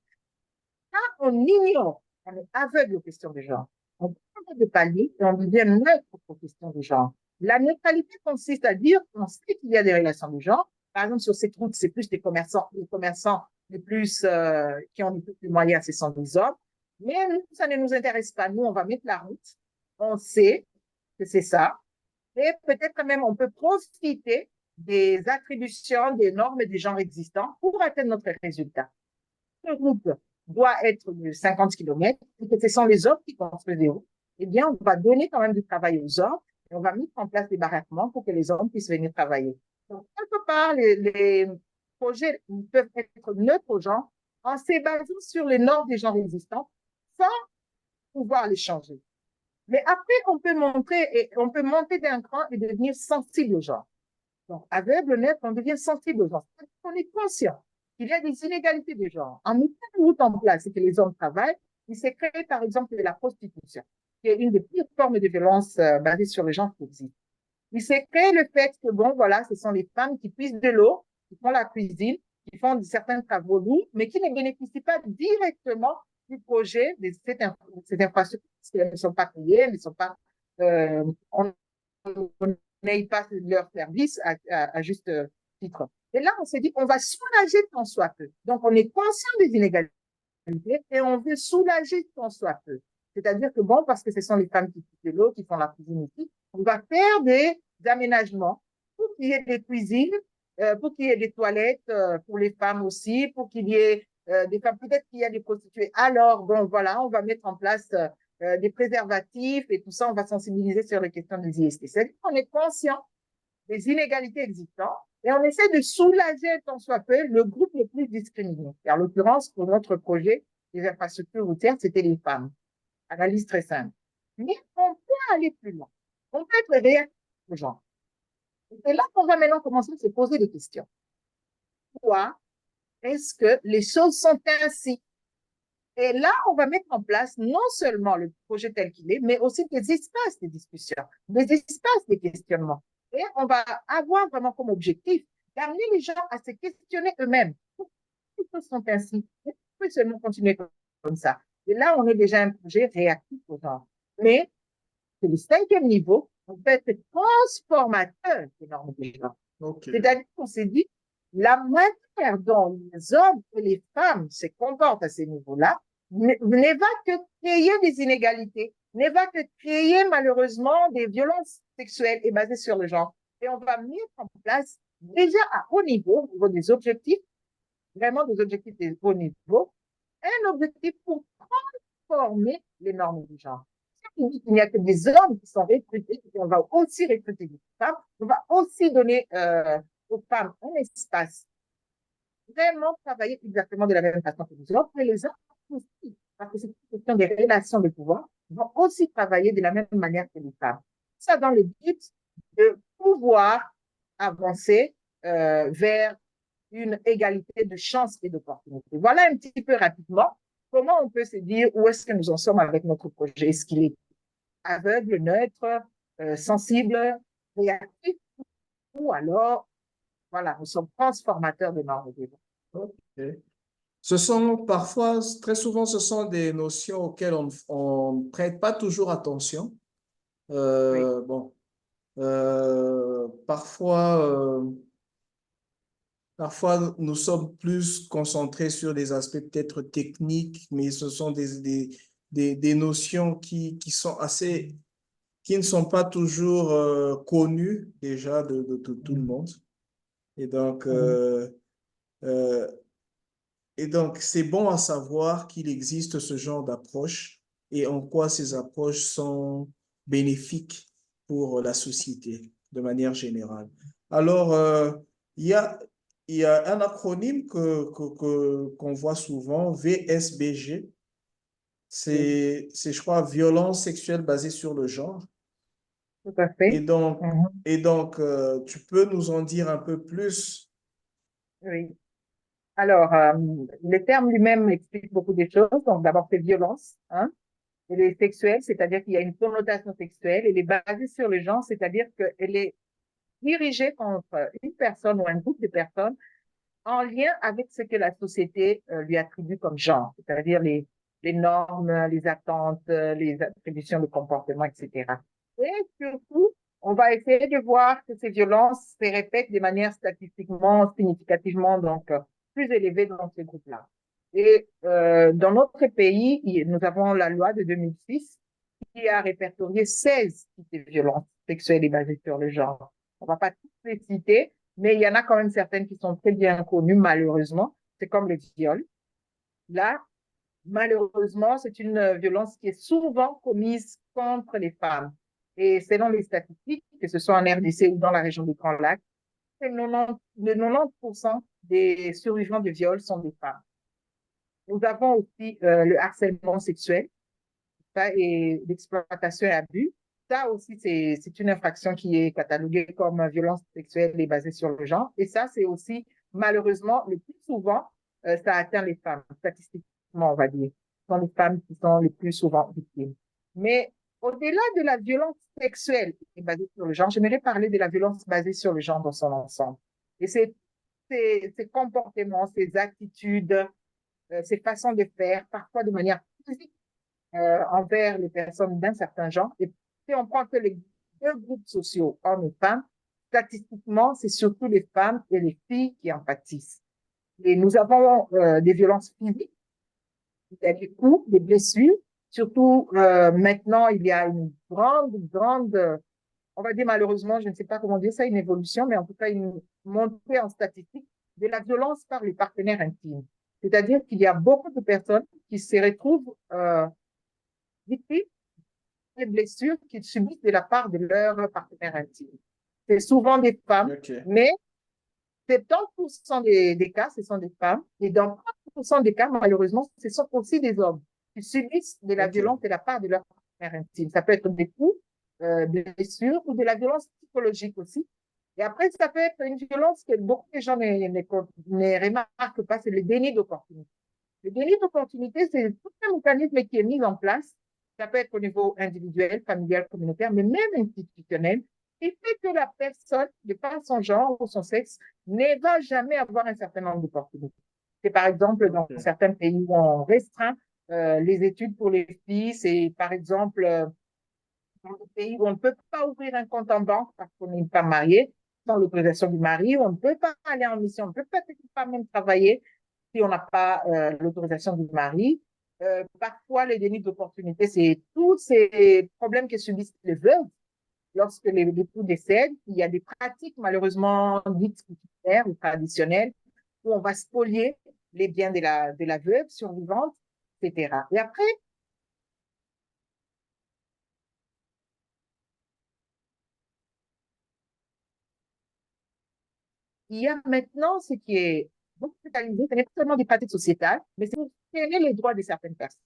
Quand on ignore, on est aveugle aux questions de genre, on prend de palier et on devient neutre aux questions de genre. La neutralité consiste à dire qu'on sait qu'il y a des relations de genre. Par exemple, sur cette route, c'est plus les commerçants les plus qui ont les moyens, ce sont les hommes. Mais nous, ça ne nous intéresse pas. Nous, on va mettre la route. On sait que c'est ça. Et peut-être même, on peut profiter des attributions, des normes des genres existants pour atteindre notre résultat. Cette route doit être de 50 km et que ce sont les hommes qui construisent les routes. Eh bien, on va donner quand même du travail aux hommes et on va mettre en place des baraquements pour que les hommes puissent venir travailler. Donc, quelque part, les projets peuvent être neutres aux gens en se basant sur les normes des genres existants sans pouvoir les changer. Mais après, on peut monter d'un cran et devenir sensible aux gens. Donc, avec le net, on devient sensible aux gens. On est conscient qu'il y a des inégalités de genre. En mettant une route en place et que les hommes travaillent, il s'est créé, par exemple, la prostitution, qui est une des pires formes de violence basée sur les gens qui existent. Il s'est créé le fait que, bon, voilà, ce sont les femmes qui puisent de l'eau, qui font la cuisine, qui font certains travaux lourds, mais qui ne bénéficient pas directement du projet de cette infrastructure, parce qu'elles ne sont pas payées, elles ne sont pas, on n'aille pas leur service à juste titre. Et là, on s'est dit, on va soulager tant soit peu. Donc, on est conscient des inégalités et on veut soulager tant soit peu. C'est-à-dire que, bon, parce que ce sont les femmes qui cuisent de l'eau, qui font la cuisine ici, on va faire des aménagements pour qu'il y ait des cuisines, pour qu'il y ait des toilettes pour les femmes aussi, pour qu'il y ait des femmes, peut-être qu'il y a des prostituées. Alors, bon, voilà, on va mettre en place des préservatifs et tout ça, on va sensibiliser sur les questions des IST. C'est-à-dire qu'on est conscient des inégalités existantes et on essaie de soulager tant soit peu le groupe le plus discriminé. Et en l'occurrence, pour notre projet des infrastructures routières, c'était les femmes. Analyse très simple. Mais on peut aller plus loin. On peut être réactif aux gens. Et là qu'on va maintenant commencer à se poser des questions. Pourquoi est-ce que les choses sont ainsi? Et là, on va mettre en place non seulement le projet tel qu'il est, mais aussi des espaces de discussion, des espaces de questionnement. Et on va avoir vraiment comme objectif d'amener les gens à se questionner eux-mêmes. Pourquoi les choses sont ainsi? On peut seulement continuer comme ça. Et là, on est déjà un projet réactif aux gens. Mais c'est le 5e niveau, on peut être transformateur des normes des gens. Ok. C'est-à-dire qu'on s'est dit, la manière dont les hommes et les femmes se comportent à ces niveaux-là ne va que créer des inégalités, ne va que créer malheureusement des violences sexuelles et basées sur le genre. Et on va mettre en place déjà à haut niveau, au niveau des objectifs, vraiment des objectifs de haut niveau, un objectif pour transformer les normes du genre. Il n'y a que des hommes qui sont recrutés, et on va aussi recruter des femmes, on va aussi donner aux femmes un espace, vraiment travailler exactement de la même façon que les hommes, et les hommes aussi, parce que c'est une question des relations de pouvoir, vont aussi travailler de la même manière que les femmes. Ça dans le but de pouvoir avancer vers une égalité de chances et d'opportunités. Voilà un petit peu rapidement comment on peut se dire où est-ce que nous en sommes avec notre projet? Est-ce qu'il est aveugle, neutre, sensible, réactif, ou alors, voilà, nous sommes transformateurs de normes et d'événements. Ok. Ce sont parfois, très souvent, ce sont des notions auxquelles on ne prête pas toujours attention. Oui. Bon, parfois, parfois, nous sommes plus concentrés sur des aspects peut-être techniques, mais ce sont des notions qui sont assez, qui ne sont pas toujours connues déjà de tout le monde. Et donc, Mhm. euh, et donc, c'est bon à savoir qu'il existe ce genre d'approche et en quoi ces approches sont bénéfiques pour la société de manière générale. Alors, il y a, il y a un acronyme qu'on voit souvent, VSBG. Oui, Je crois, violence sexuelle basée sur le genre. tout à Et fait. donc, Mhm. tu peux nous en dire un peu plus? Oui. Alors, le terme lui-même explique beaucoup de choses. Donc, d'abord, c'est violence, hein. Elle est sexuelle, c'est-à-dire qu'il y a une connotation sexuelle. Elle est basée sur le genre, c'est-à-dire qu'elle est dirigée contre une personne ou un groupe de personnes en lien avec ce que la société lui attribue comme genre, c'est-à-dire les normes, les attentes, les attributions de comportement, etc. Et surtout, on va essayer de voir que ces violences se répètent de manière statistiquement, significativement, donc plus élevée dans ce groupe-là. Et dans notre pays, nous avons la loi de 2006 qui a répertorié 16 types de violences sexuelles et basées sur le genre. On ne va pas tous les citer, mais il y en a quand même certaines qui sont très bien connues, malheureusement. C'est comme le viol. Là, malheureusement, c'est une violence qui est souvent commise contre les femmes. Et selon les statistiques, que ce soit en RDC ou dans la région du Grand Lac, 90% des survivants de viol sont des femmes. Nous avons aussi le harcèlement sexuel et l'exploitation et abus. Ça aussi, c'est une infraction qui est cataloguée comme violence sexuelle et basée sur le genre. Et ça, c'est aussi, malheureusement, le plus souvent, ça atteint les femmes, statistiquement, on va dire. Ce sont les femmes qui sont les plus souvent victimes. Mais au-delà de la violence sexuelle et basée sur le genre, j'aimerais parler de la violence basée sur le genre dans son ensemble. Et ces comportements, ces attitudes, ces façons de faire, parfois de manière physique, envers les personnes d'un certain genre. Et si on prend que les deux groupes sociaux, hommes et femmes, statistiquement, c'est surtout les femmes et les filles qui en pâtissent. Et nous avons des violences physiques, des coups, des blessures. Surtout maintenant, il y a une grande, on va dire malheureusement, je ne sais pas comment dire ça, une évolution, mais en tout cas une montée en statistique de la violence par les partenaires intimes. C'est-à-dire qu'il y a beaucoup de personnes qui se retrouvent victimes les blessures qu'ils subissent de la part de leur partenaire intime. C'est souvent des femmes, Ok. mais 70% des cas, ce sont des femmes. Et dans 30% des cas, malheureusement, ce sont aussi des hommes qui subissent de la Ok. violence de la part de leur partenaire intime. Ça peut être des coups, des blessures ou de la violence psychologique aussi. Et après, ça peut être une violence que beaucoup de gens ne remarquent pas, c'est le déni d'opportunité. Le délit d'opportunité, c'est tout un mécanisme qui est mis en place. Ça peut être au niveau individuel, familial, communautaire, mais même institutionnel, qui fait que la personne, de par son genre ou son sexe, ne va jamais avoir un certain nombre d'opportunités. C'est par exemple dans Ok. certains pays où on restreint les études pour les filles, c'est par exemple dans des pays où on ne peut pas ouvrir un compte en banque parce qu'on n'est pas marié, sans l'autorisation du mari, on ne peut pas aller en mission, on ne peut peut-être pas même travailler si on n'a pas l'autorisation du mari. Parfois, les dénis d'opportunité, c'est tous ces problèmes que subissent les veuves lorsque l'époux décède. Il y a des pratiques malheureusement dites coutumières ou traditionnelles où on va spolier les biens de la veuve survivante, etc. Et après, il y a maintenant ce qui est beaucoup spécialisé, ce n'est pas seulement des pratiques sociétales, mais c'est pour protéger les droits de certaines personnes.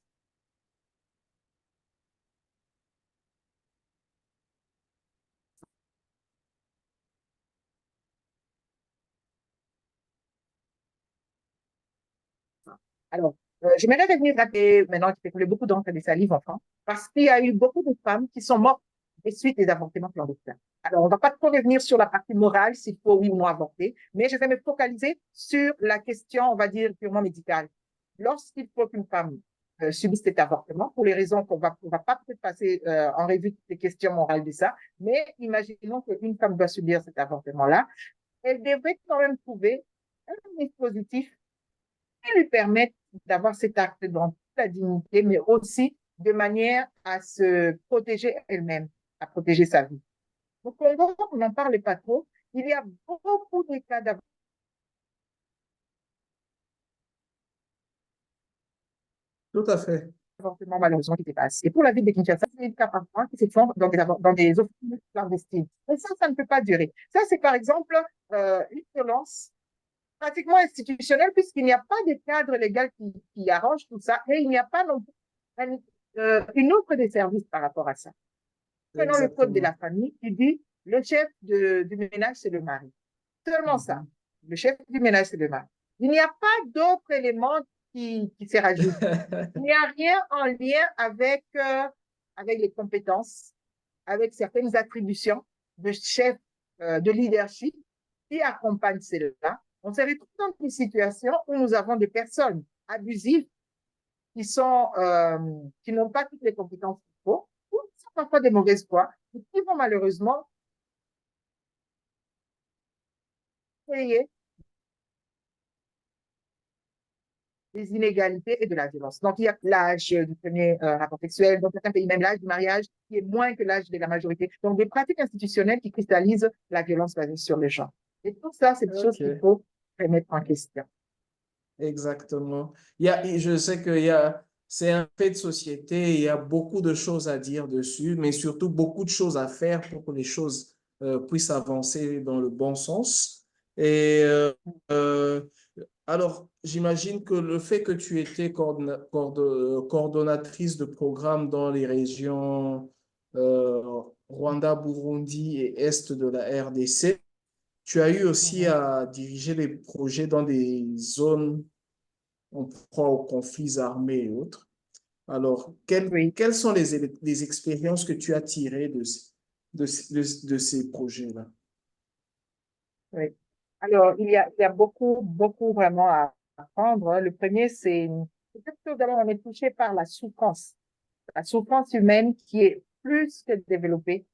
Alors, J'aimerais revenir rappeler maintenant qu'il fait couler beaucoup d'encre et de salive en France, parce qu'il y a eu beaucoup de femmes qui sont mortes des suites des avortements clandestins. Alors, on ne va pas trop revenir sur la partie morale, s'il faut oui ou non avorter, mais je vais me focaliser sur la question, on va dire, purement médicale. Lorsqu'il faut qu'une femme subisse cet avortement, pour les raisons qu'on va pas peut-être passer en revue toutes les questions morales de ça, mais imaginons qu'une femme doit subir cet avortement-là, elle devrait quand même trouver un dispositif qui lui permette d'avoir cet acte dans toute la dignité, mais aussi de manière à se protéger elle-même, à protéger sa vie. Au Congo, on n'en parle pas trop. Il y a beaucoup de cas Tout à fait. d'avortement malheureusement qui dépassent. Et pour la ville de Kinshasa, c'est des cas parfois qui se font dans des offices clandestines. Et ça ne peut pas durer. Ça, c'est par exemple une violence pratiquement institutionnelle puisqu'il n'y a pas de cadre légal qui arrange tout ça et il n'y a pas non plus une offre de services par rapport à ça. Prenons le code de Exactement. la famille qui dit le chef du ménage, c'est le mari. Seulement ça. Mhm. Le chef du ménage, c'est le mari. Il n'y a pas d'autres éléments qui se rajoutent. Il n'y a rien en lien avec les compétences, avec certaines attributions de chef, de leadership qui accompagnent cela. On se retrouve dans une situation où nous avons des personnes abusives qui n'ont pas toutes les compétences qu'il faut, ou qui sont parfois des mauvaises foi, et qui vont malheureusement créer des inégalités et de la violence. Donc, il y a l'âge du premier rapport sexuel, dans certains pays, même l'âge du mariage, qui est moins que l'âge de la majorité. Donc, des pratiques institutionnelles qui cristallisent la violence basée sur le genre. Et tout ça, c'est des choses qu'il Ok, faut remettre en question. exactement. Et je sais c'est un fait de société, il y a beaucoup de choses à dire dessus, mais surtout beaucoup de choses à faire pour que les choses puissent avancer dans le bon sens. Et euh, alors, j'imagine que le fait que tu étais coordonnatrice de programme dans les régions Rwanda, Burundi et Est de la RDC, tu as eu aussi Mhm. à diriger les projets dans des zones en proie aux conflits armés et autres. Alors, Oui, quelles sont les expériences que tu as tirées de ces projets-là? oui. Alors, il y a beaucoup, beaucoup vraiment à apprendre, hein. Le premier, c'est peut-être que d'abord, on est touché par la souffrance humaine qui est plus que développée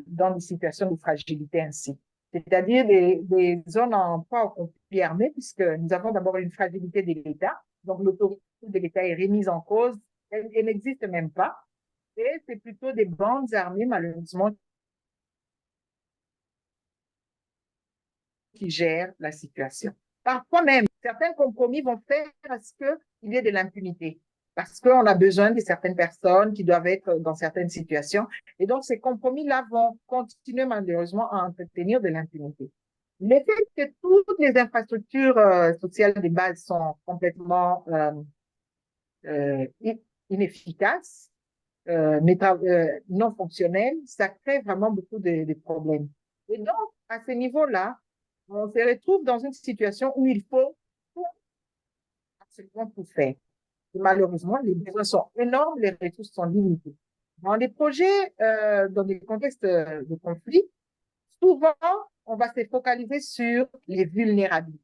dans des situations de fragilité ainsi. C'est-à-dire des zones en pas au conflit armé, puisque nous avons d'abord une fragilité de l'État, donc l'autorité de l'État est remise en cause, elle n'existe même pas, et c'est plutôt des bandes armées, malheureusement, qui gèrent la situation. Parfois même, certains compromis vont faire à ce qu'il y ait de l'impunité, parce qu'on a besoin de certaines personnes qui doivent être dans certaines situations. Et donc, ces compromis-là vont continuer malheureusement à entretenir de l'impunité. Le fait que toutes les infrastructures sociales de base sont complètement euh, inefficaces, non fonctionnelles, ça crée vraiment beaucoup de problèmes. Et donc, à ce niveau-là, on se retrouve dans une situation où il faut absolument tout faire. Et malheureusement, les besoins sont énormes, les ressources sont limitées. Dans des projets, dans des contextes de conflit, souvent, on va se focaliser sur les vulnérabilités.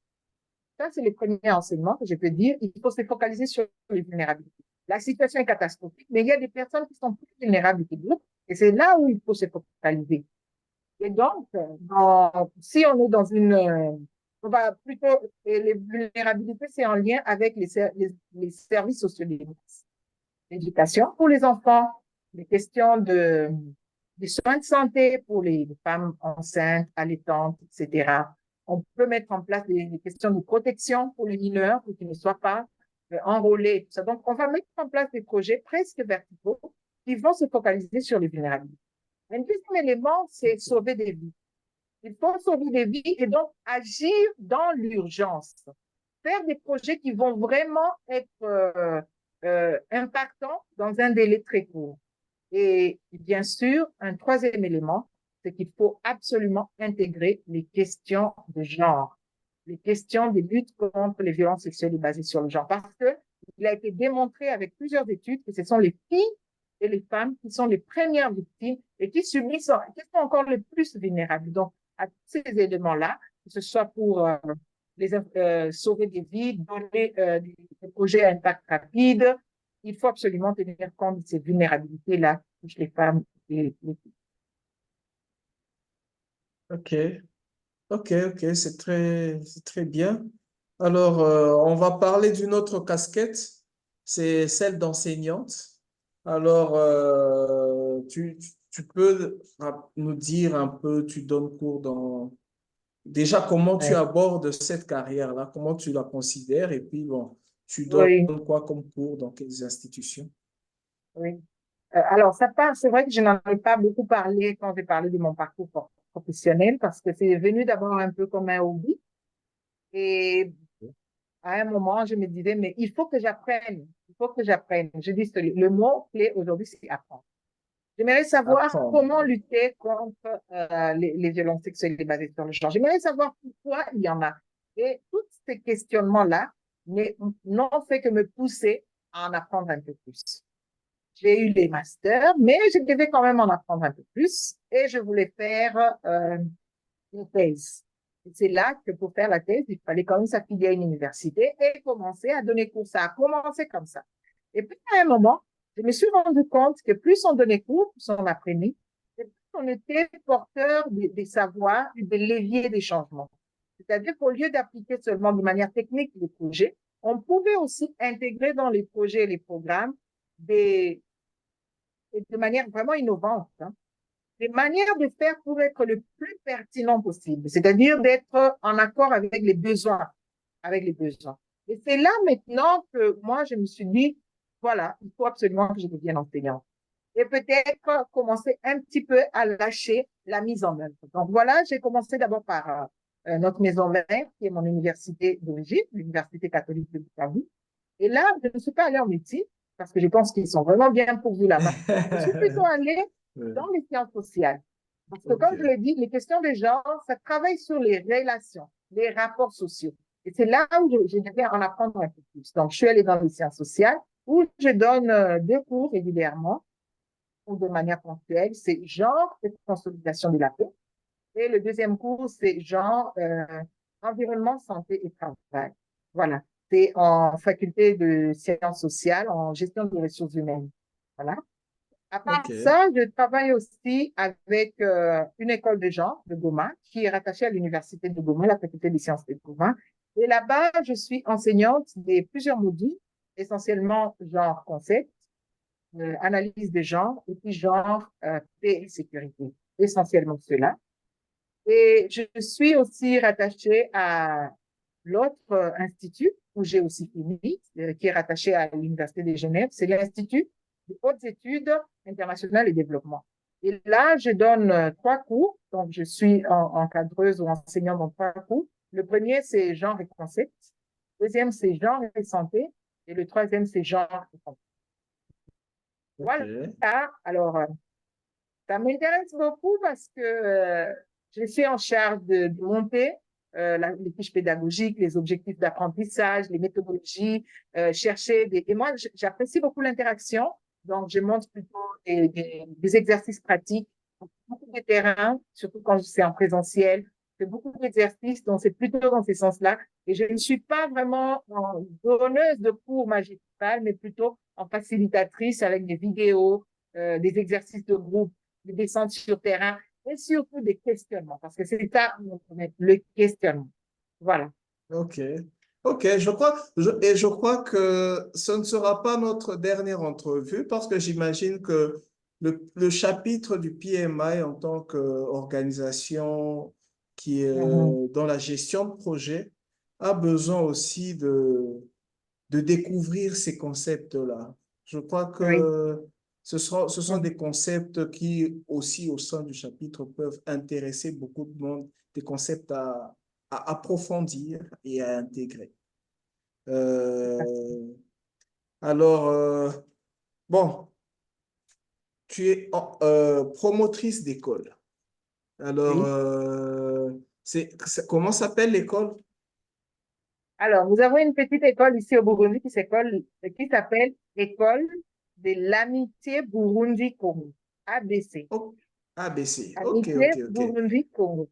Ça, c'est le premier enseignement que je peux dire. Il faut se focaliser sur les vulnérabilités. La situation est catastrophique, mais il y a des personnes qui sont plus vulnérables que d'autres, et c'est là où il faut se focaliser. Et donc, si on est dans on va plutôt, et les vulnérabilités, c'est en lien avec les services sociaux l'éducation pour les enfants, les questions des soins de santé pour les femmes enceintes, allaitantes, etc. On peut mettre en place des questions de protection pour les mineurs pour qu'ils ne soient pas enrôlés. Tout ça. Donc, on va mettre en place des projets presque verticaux qui vont se focaliser sur les vulnérabilités. Un deuxième élément, c'est sauver des vies. Il faut sauver des vies et donc agir dans l'urgence. Faire des projets qui vont vraiment être impactants dans un délai très court. Et bien sûr, un troisième élément, c'est qu'il faut absolument intégrer les questions de genre, les questions de lutte contre les violences sexuelles basées sur le genre. Parce que il a été démontré avec plusieurs études que ce sont les filles et les femmes qui sont les premières victimes et qui subissent, qui sont encore les plus vulnérables. Donc, à tous ces éléments-là, que ce soit pour sauver des vies, donner des projets à impact rapide, il faut absolument tenir compte de ces vulnérabilités-là qui touchent les femmes et les filles. Ok, ok, c'est très bien. Alors, on va parler d'une autre casquette, c'est celle d'enseignante. Alors, tu peux nous dire un peu, tu donnes cours dans... Déjà, comment tu Ouais. abordes cette carrière-là, comment tu la considères, et puis, bon, tu donnes Oui, quoi comme cours, dans quelles institutions? oui. Alors, ça part, c'est vrai que je n'en ai pas beaucoup parlé quand j'ai parlé de mon parcours professionnel parce que c'est venu d'abord un peu comme un hobby. Et à un moment, je me disais, mais il faut que j'apprenne. Il faut que j'apprenne. Je dis, le mot clé aujourd'hui, c'est apprendre. J'aimerais savoir comment Apprendre. lutter contre les violences sexuelles basées sur le genre. J'aimerais savoir pourquoi il y en a. Et tous ces questionnements-là n'ont fait que me pousser à en apprendre un peu plus. J'ai eu les masters, mais je devais quand même en apprendre un peu plus et je voulais faire une thèse. C'est là que pour faire la thèse, il fallait quand même s'affilier à une université et commencer à donner cours. Ça a commencé comme ça. Et puis à un moment, je me suis rendu compte que plus on donnait cours, plus on apprenait, et plus on était porteur des savoirs et des leviers des changements. C'est-à-dire qu'au lieu d'appliquer seulement de manière technique les projets, on pouvait aussi intégrer dans les projets et les programmes des, de manière vraiment innovante, hein, des manières de faire pour être le plus pertinent possible, c'est-à-dire d'être en accord avec les besoins, avec les besoins. Et c'est là maintenant que moi, je me suis dit, voilà, il faut absolument que je devienne enseignante. Et peut-être commencer un petit peu à lâcher la mise en œuvre. Donc voilà, j'ai commencé d'abord par notre maison mère, qui est mon université d'origine, l'Université catholique de Bukavu. Et là, je ne suis pas allée en médecine, parce que je pense qu'ils sont vraiment bien pourvus là-bas. Je suis plutôt allée dans les sciences sociales. Parce que, Ok, comme je l'ai dit, les questions de genre, ça travaille sur les relations, les rapports sociaux. Et c'est là où je devais en apprendre un peu plus. Donc, je suis allée dans les sciences sociales, où je donne deux cours régulièrement, ou de manière ponctuelle. C'est genre et consolidation de la paix. Et le deuxième cours, c'est genre environnement, santé et travail. Voilà. C'est en faculté de sciences sociales, en gestion des ressources humaines. Voilà. À part ok, ça, je travaille aussi avec une école de genre de Goma qui est rattachée à l'université de Goma, la faculté des sciences de Goma. Et là-bas, je suis enseignante des plusieurs modules, essentiellement genre concept, analyse de genre et puis genre paix et sécurité. Essentiellement cela. Et je suis aussi rattachée à l'autre institut où j'ai aussi fini, qui est rattaché à l'Université de Genève, c'est l'Institut de hautes études internationales et développement. Et là, je donne trois cours. Donc, je suis encadreuse ou enseignante dans trois cours. Le premier, c'est genre et concept. Le deuxième, c'est genre et santé. Et le troisième, c'est genre et santé. Voilà. ok, Alors, ça m'intéresse beaucoup parce que je suis en charge de monter les fiches pédagogiques, les objectifs d'apprentissage, les méthodologies, chercher des... Et moi, j'apprécie beaucoup l'interaction, donc je monte plutôt des exercices pratiques, beaucoup de terrain, surtout quand c'est en présentiel. C'est beaucoup d'exercices, donc c'est plutôt dans ce sens-là. Et je ne suis pas vraiment en donneuse de cours magistrales, mais plutôt en facilitatrice avec des vidéos, des exercices de groupe, des descentes sur terrain et surtout des questionnements, parce que c'est ça le questionnement. Voilà. ok. Ok, je crois que ce ne sera pas notre dernière entrevue parce que j'imagine que le chapitre du PMI en tant qu'organisation qui est Mhm. dans la gestion de projet a besoin aussi de découvrir ces concepts-là. Je crois Oui. que ce sont Mhm. des concepts qui aussi au sein du chapitre peuvent intéresser beaucoup de monde, des concepts à approfondir et à intégrer. Euh, alors, bon, tu es promotrice d'école. Alors, Oui. comment s'appelle l'école? Alors, nous avons une petite école ici au Burundi qui s'appelle École de l'amitié Burundi-Congo, ABC. Oh, ABC. Ok, Amitié ok, ok. Burundi-Congo.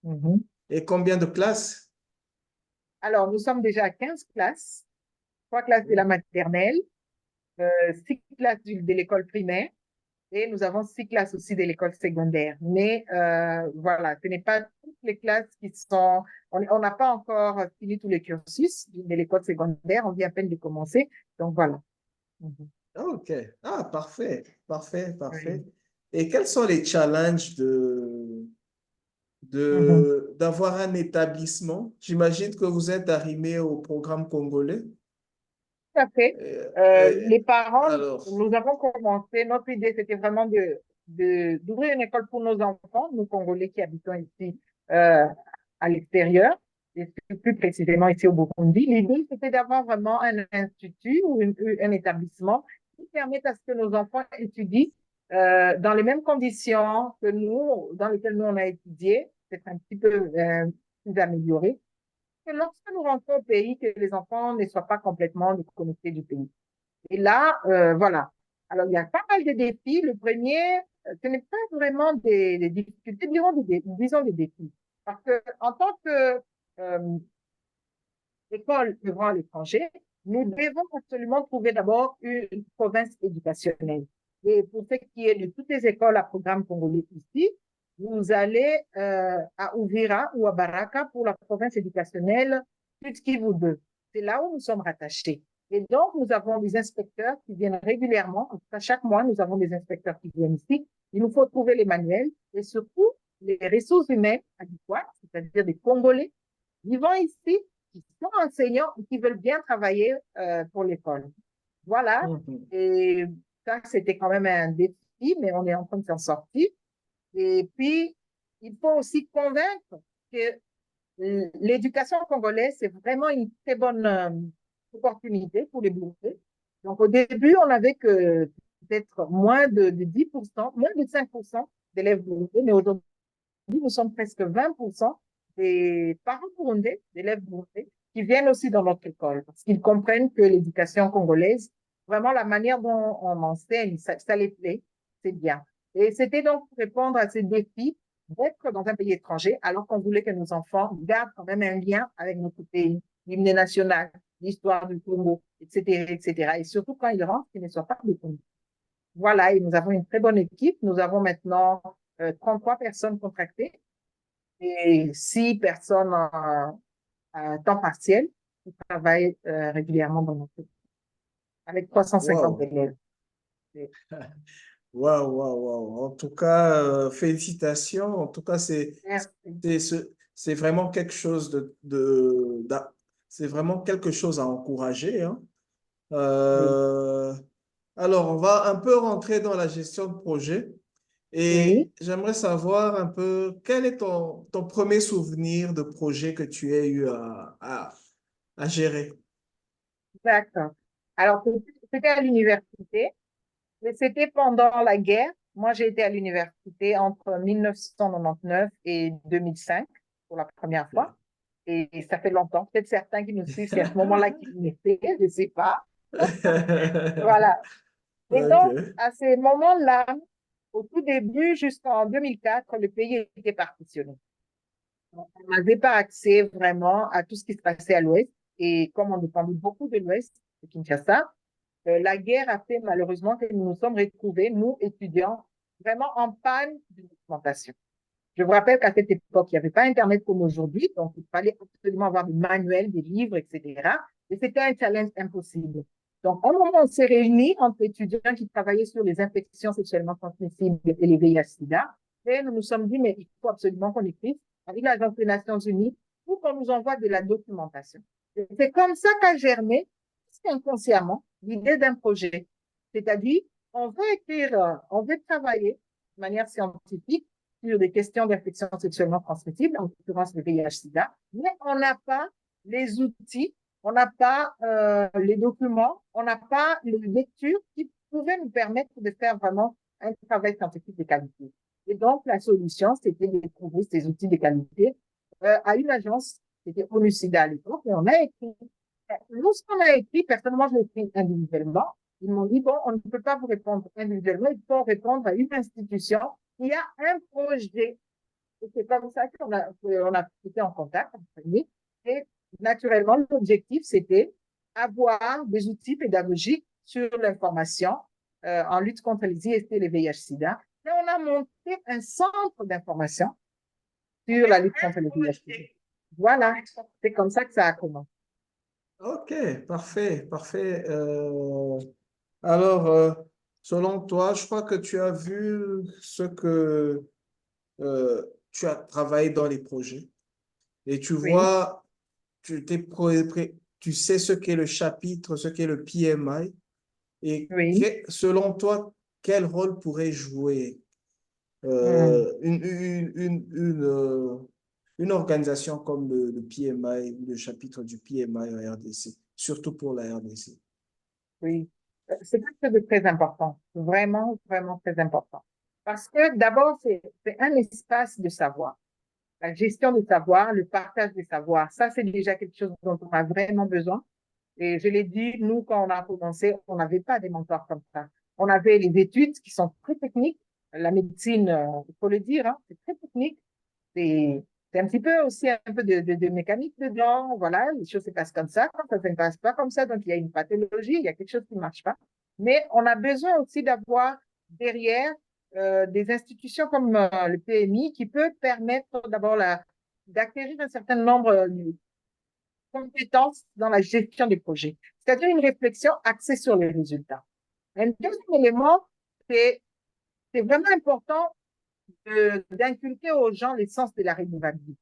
Mhm. Et combien de classes? Alors, nous sommes déjà à 15 classes, 3 classes de la Oh. maternelle, 6 classes de l'école primaire et nous avons 6 classes aussi de l'école secondaire. Mais voilà, ce n'est pas toutes les classes qui sont... On n'a pas encore fini tous les cursus de l'école secondaire, on vient à peine de commencer. Donc voilà. Mhm. Ok. Ah, parfait, parfait, parfait. Oui. Et quels sont les challenges Mhm. d'avoir un établissement? J'imagine que vous êtes arrivé au programme congolais. Tout à fait. Euh, euh, Les parents, alors, nous avons commencé, notre idée, c'était vraiment d'ouvrir une école pour nos enfants, nous Congolais qui habitons ici euh, à l'extérieur, et plus précisément ici au Burundi. L'idée, c'était d'avoir vraiment un institut ou un établissement qui permette à ce que nos enfants étudient dans les mêmes conditions que nous, dans lesquelles nous on a étudié, c'est un petit peu plus amélioré que lorsque nous rentrons au pays, que les enfants ne soient pas complètement déconnectés du pays. Et là, voilà. Alors, il y a pas mal de défis. Le premier, ce n'est pas vraiment des difficultés, disons des défis. Parce que en tant que école œuvrant à l'étranger, nous devons absolument trouver d'abord une province éducationnelle. Et pour ce qui est de toutes les écoles à programme congolais ici, vous allez à Ouvira ou à Baraka pour la province éducationnelle Sud-Kivu 2. C'est là où nous sommes rattachés. Et donc, nous avons des inspecteurs qui viennent régulièrement. En tout cas, chaque mois, nous avons des inspecteurs qui viennent ici. Il nous faut trouver les manuels et surtout les ressources humaines adéquates, c'est-à-dire des Congolais vivant ici qui sont enseignants et qui veulent bien travailler pour l'école. Voilà. mhm. Et ça, c'était quand même un défi, mais on est en train de s'en sortir. Et puis, il faut aussi convaincre que l'éducation congolaise, c'est vraiment une très bonne opportunité pour les boursiers. Donc, au début, on n'avait que peut-être moins de 10%, moins de 5% d'élèves boursiers, mais aujourd'hui, nous sommes presque 20% des parents burundais, d'élèves burundais, qui viennent aussi dans notre école, parce qu'ils comprennent que l'éducation congolaise, vraiment la manière dont on enseigne, ça les plaît, c'est bien. Et c'était donc pour répondre à ces défis d'être dans un pays étranger, alors qu'on voulait que nos enfants gardent quand même un lien avec notre pays, l'hymne national, l'histoire du Congo, etc., etc. Et surtout quand ils rentrent, qu'ils ne soient pas déconnus. Voilà, et nous avons une très bonne équipe. Nous avons maintenant 33 personnes contractées et 6 personnes à temps partiel qui travaillent régulièrement dans notre équipe, avec 350 Waouh, élèves. waouh, waouh, waouh. En tout cas, félicitations. En tout cas, Merci. c'est vraiment quelque chose c'est vraiment quelque chose à encourager, hein. Oui. Euh, alors, on va un peu rentrer dans la gestion de projet et Oui, j'aimerais savoir un peu quel est ton premier souvenir de projet que tu as eu à gérer. d'accord. Alors, c'était à l'université, mais c'était pendant la guerre. Moi, j'ai été à l'université entre 1999 et 2005 pour la première fois. Et ça fait longtemps. Peut-être certains qui nous suivent, c'est à ce moment-là qu'ils naissaient, je ne sais pas. Voilà. Et donc, Ok. à ces moments-là, au tout début, jusqu'en 2004, le pays était partitionné. On n'avait pas accès vraiment à tout ce qui se passait à l'Ouest. Et comme on dépendait beaucoup de l'Ouest, de Kinshasa, la guerre a fait malheureusement que nous nous sommes retrouvés, nous, étudiants, vraiment en panne de documentation. Je vous rappelle qu'à cette époque, il n'y avait pas Internet comme aujourd'hui, donc il fallait absolument avoir des manuels, des livres, etc. Et c'était un challenge impossible. Donc, au moment où on s'est réunis entre étudiants qui travaillaient sur les infections sexuellement transmissibles et les VIH-Sida, et nous nous sommes dit, mais il faut absolument qu'on écrive avec l'Agence des Nations Unies pour qu'on nous envoie de la documentation. C'est comme ça qu'a germé, inconsciemment, l'idée d'un projet. C'est-à-dire, on veut écrire, on veut travailler de manière scientifique sur des questions d'infection sexuellement transmissible, en l'occurrence le VIH-Sida, mais on n'a pas les outils, on n'a pas les documents, on n'a pas les lectures qui pouvaient nous permettre de faire vraiment un travail scientifique de qualité. Et donc, la solution, c'était de trouver ces outils de qualité à une agence c'était ONU-SIDA à l'époque, et on a écrit. Lorsqu'on a écrit, personnellement, je l'ai écrit individuellement. Ils m'ont dit, bon, on ne peut pas vous répondre individuellement, il faut répondre à une institution qui a un projet. Et c'est comme ça qu'on a été en contact. Et naturellement, l'objectif, c'était avoir des outils pédagogiques sur l'information en lutte contre les IST et les VIH-Sida. Et on a monté un centre d'information sur la lutte contre les VIH-Sida. Voilà, c'est comme ça que ça a commencé. Ok, parfait, parfait. Alors, selon toi, je crois que tu as vu ce que tu as travaillé dans les projets et tu Oui, vois, tu sais ce qu'est le chapitre, ce qu'est le PMI et oui. selon toi, quel rôle pourrait jouer Hmm. une organisation comme le PMI ou le chapitre du PMI en RDC, surtout pour la RDC. Oui, c'est quelque chose de très important, vraiment, vraiment très important. Parce que d'abord, c'est un espace de savoir. La gestion du savoir, le partage du savoir, ça, c'est déjà quelque chose dont on a vraiment besoin. Et je l'ai dit, nous, quand on a commencé, on n'avait pas des mentors comme ça. On avait les études qui sont très techniques. La médecine, il faut le dire, hein, c'est très technique. C'est c'est un petit peu aussi un peu de mécanique dedans. Voilà, les choses se passent comme ça. Quand ça ne se passe pas comme ça, donc il y a une pathologie, il y a quelque chose qui ne marche pas. Mais on a besoin aussi d'avoir derrière des institutions comme le PMI qui peut permettre d'abord d'acquérir un certain nombre de compétences dans la gestion des projets. C'est-à-dire une réflexion axée sur les résultats. Un deuxième élément, c'est c'est vraiment important d'inculquer aux gens l'essence de la rénovabilité.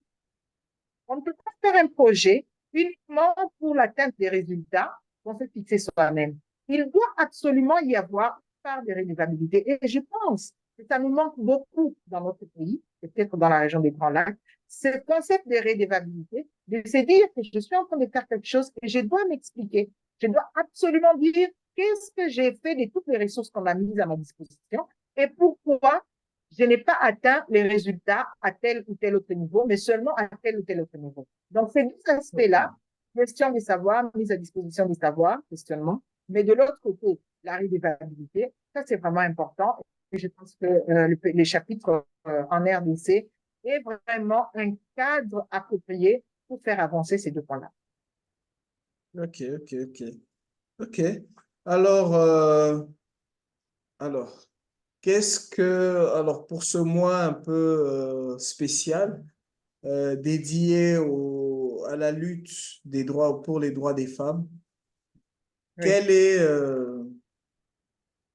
On ne peut pas faire un projet uniquement pour l'atteinte des résultats qu'on s'est fixé soi-même. Il doit absolument y avoir une part de rénovabilité. Et je pense que ça nous manque beaucoup dans notre pays, peut-être dans la région des Grands Lacs, ce concept de rénovabilité, de se dire que je suis en train de faire quelque chose et je dois m'expliquer. Je dois absolument dire qu'est-ce que j'ai fait de toutes les ressources qu'on a mises à ma disposition et pourquoi je n'ai pas atteint les résultats à tel ou tel autre niveau, mais seulement à tel ou tel autre niveau. Donc, ces deux aspects-là, question du savoir, mise à disposition du savoir, questionnement, mais de l'autre côté, la rédévabilité, ça c'est vraiment important. Et je pense que les chapitres en RDC est vraiment un cadre approprié pour faire avancer ces deux points-là. Ok, ok, ok. Ok. Alors, alors, alors pour ce mois un peu spécial, dédié à la lutte des droits, pour les droits des femmes, Oui. quelle est, euh,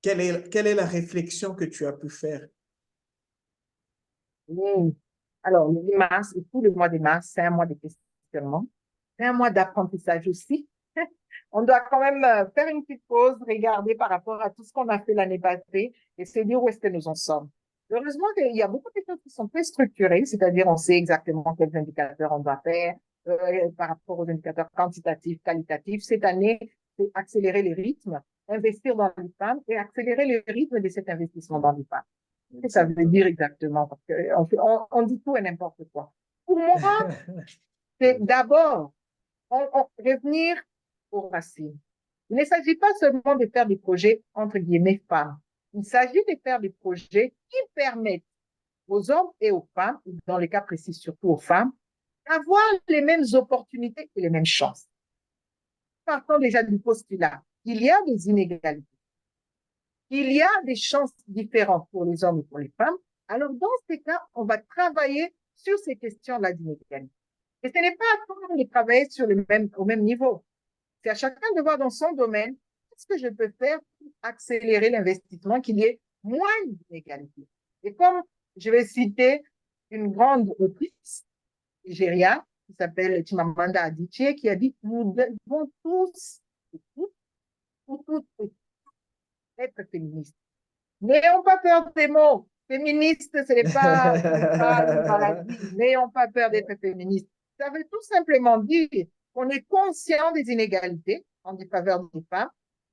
quelle est la réflexion que tu as pu faire? Oui. Alors, le 10 mars, et tout le mois de mars, c'est un mois de questionnement. C'est un mois d'apprentissage aussi. On doit quand même faire une petite pause, regarder par rapport à tout ce qu'on a fait l'année passée et se dire où est-ce que nous en sommes. Heureusement qu'il y a beaucoup de choses qui sont très structurées, c'est-à-dire on sait exactement quels indicateurs on doit faire par rapport aux indicateurs quantitatifs, qualitatifs. Cette année, c'est accélérer les rythmes, investir dans les femmes et accélérer le rythme de cet investissement dans les femmes. Qu'est-ce que ça veut dire Exactement. exactement? Parce on dit tout et n'importe quoi. Pour moi, c'est d'abord revenir aux racines. Il ne s'agit pas seulement de faire des projets entre guillemets femmes. Il s'agit de faire des projets qui permettent aux hommes et aux femmes, dans les cas précis surtout aux femmes, d'avoir les mêmes opportunités et les mêmes chances. Partons déjà du postulat. Il y a des inégalités. Il y a des chances différentes pour les hommes et pour les femmes. Alors, dans ces cas, on va travailler sur ces questions-là d'inégalité. Et ce n'est pas à tout le monde de travailler au même niveau. C'est à chacun de voir dans son domaine qu'est-ce que je peux faire pour accélérer l'investissement, qu'il y ait moins d'inégalités. Et comme je vais citer une grande autrice nigériane qui s'appelle Chimamanda Adichie, qui a dit nous devons tous et toutes, pour toutes être féministes. N'ayons pas peur des mots. Féministe, ce n'est pas une maladie. N'ayons pas peur d'être féministe. Ça veut tout simplement dire qu'on est conscient des inégalités en défaveur des femmes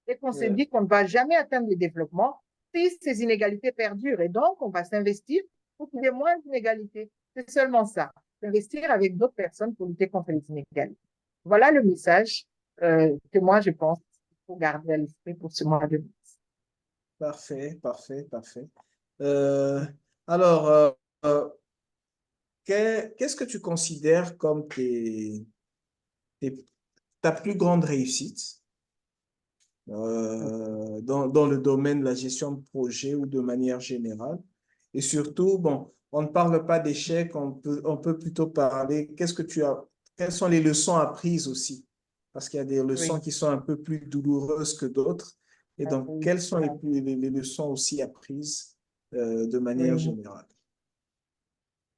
et qu'on se Ouais. dit qu'on ne va jamais atteindre le développement si ces inégalités perdurent. Et donc, on va s'investir pour qu'il y ait moins d'inégalités. C'est seulement ça. d'investir avec d'autres personnes pour lutter contre les inégalités. Voilà le message que moi, je pense qu'il faut garder à l'esprit pour ce mois de mars. Parfait, parfait, parfait. Euh, alors, euh, qu'est-ce que tu considères comme ta plus grande réussite dans le domaine de la gestion de projet ou de manière générale? Et surtout, bon, on ne parle pas d'échec, on peut plutôt parler, quelles sont les leçons apprises aussi? Parce qu'il y a des leçons Oui, qui sont un peu plus douloureuses que d'autres. Et donc, oui, quelles sont les leçons aussi apprises de manière oui. générale?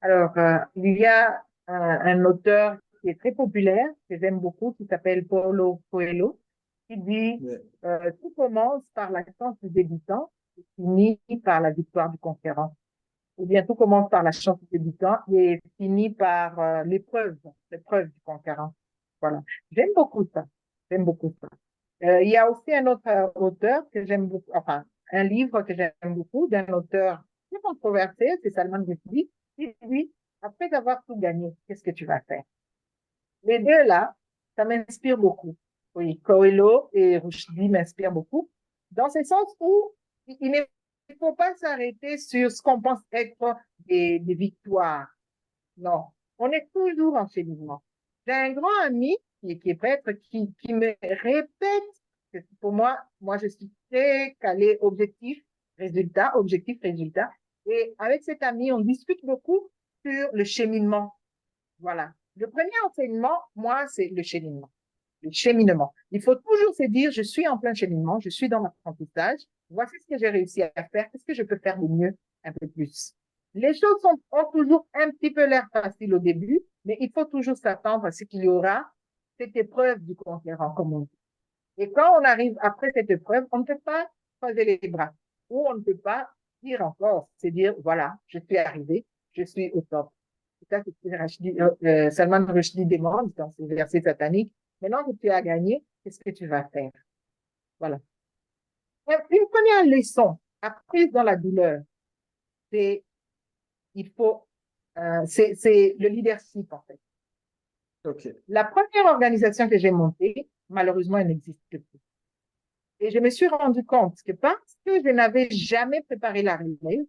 Alors, il y a un auteur qui est très populaire, que j'aime beaucoup, qui s'appelle Paulo Coelho, qui dit Ouais. tout commence par la chance du débutant et finit par la victoire du conquérant. Ou bien tout commence par la chance du débutant et finit par l'épreuve du conquérant. Voilà. J'aime beaucoup ça. J'aime beaucoup ça. Il y a aussi un autre auteur que j'aime beaucoup, enfin, un livre que j'aime beaucoup d'un auteur très controversé, c'est Salman Rushdie, qui dit, après avoir tout gagné, qu'est-ce que tu vas faire? Les deux là, ça m'inspire beaucoup. Oui, Coelho et Rushdie m'inspirent beaucoup, dans ce sens où il ne faut pas s'arrêter sur ce qu'on pense être des victoires. Non, on est toujours en cheminement. J'ai un grand ami qui est prêtre qui me répète que pour moi, je suis très calé objectif, résultat. Et avec cet ami, on discute beaucoup sur le cheminement. Voilà. Le premier enseignement, moi, c'est le cheminement. Le cheminement. Il faut toujours se dire, je suis en plein cheminement, je suis dans l'apprentissage, voici ce que j'ai réussi à faire, qu'est-ce que je peux faire de mieux un peu plus. Les choses ont toujours un petit peu l'air facile au début, mais il faut toujours s'attendre à ce qu'il y aura cette épreuve du conquérant, comme on dit. Et quand on arrive après cette épreuve, on ne peut pas croiser les bras, ou on ne peut pas dire encore, c'est dire, voilà, je suis arrivé, je suis au top. C'est ça que Salman Rushdie demande dans ses versets sataniques. Maintenant que tu as gagné, qu'est-ce que tu vas faire? Voilà. Une première leçon apprise dans la douleur, c'est c'est le leadership en fait. OK. La première organisation que j'ai montée, malheureusement, elle n'existe plus. Et je me suis rendu compte que parce que je n'avais jamais préparé la relève,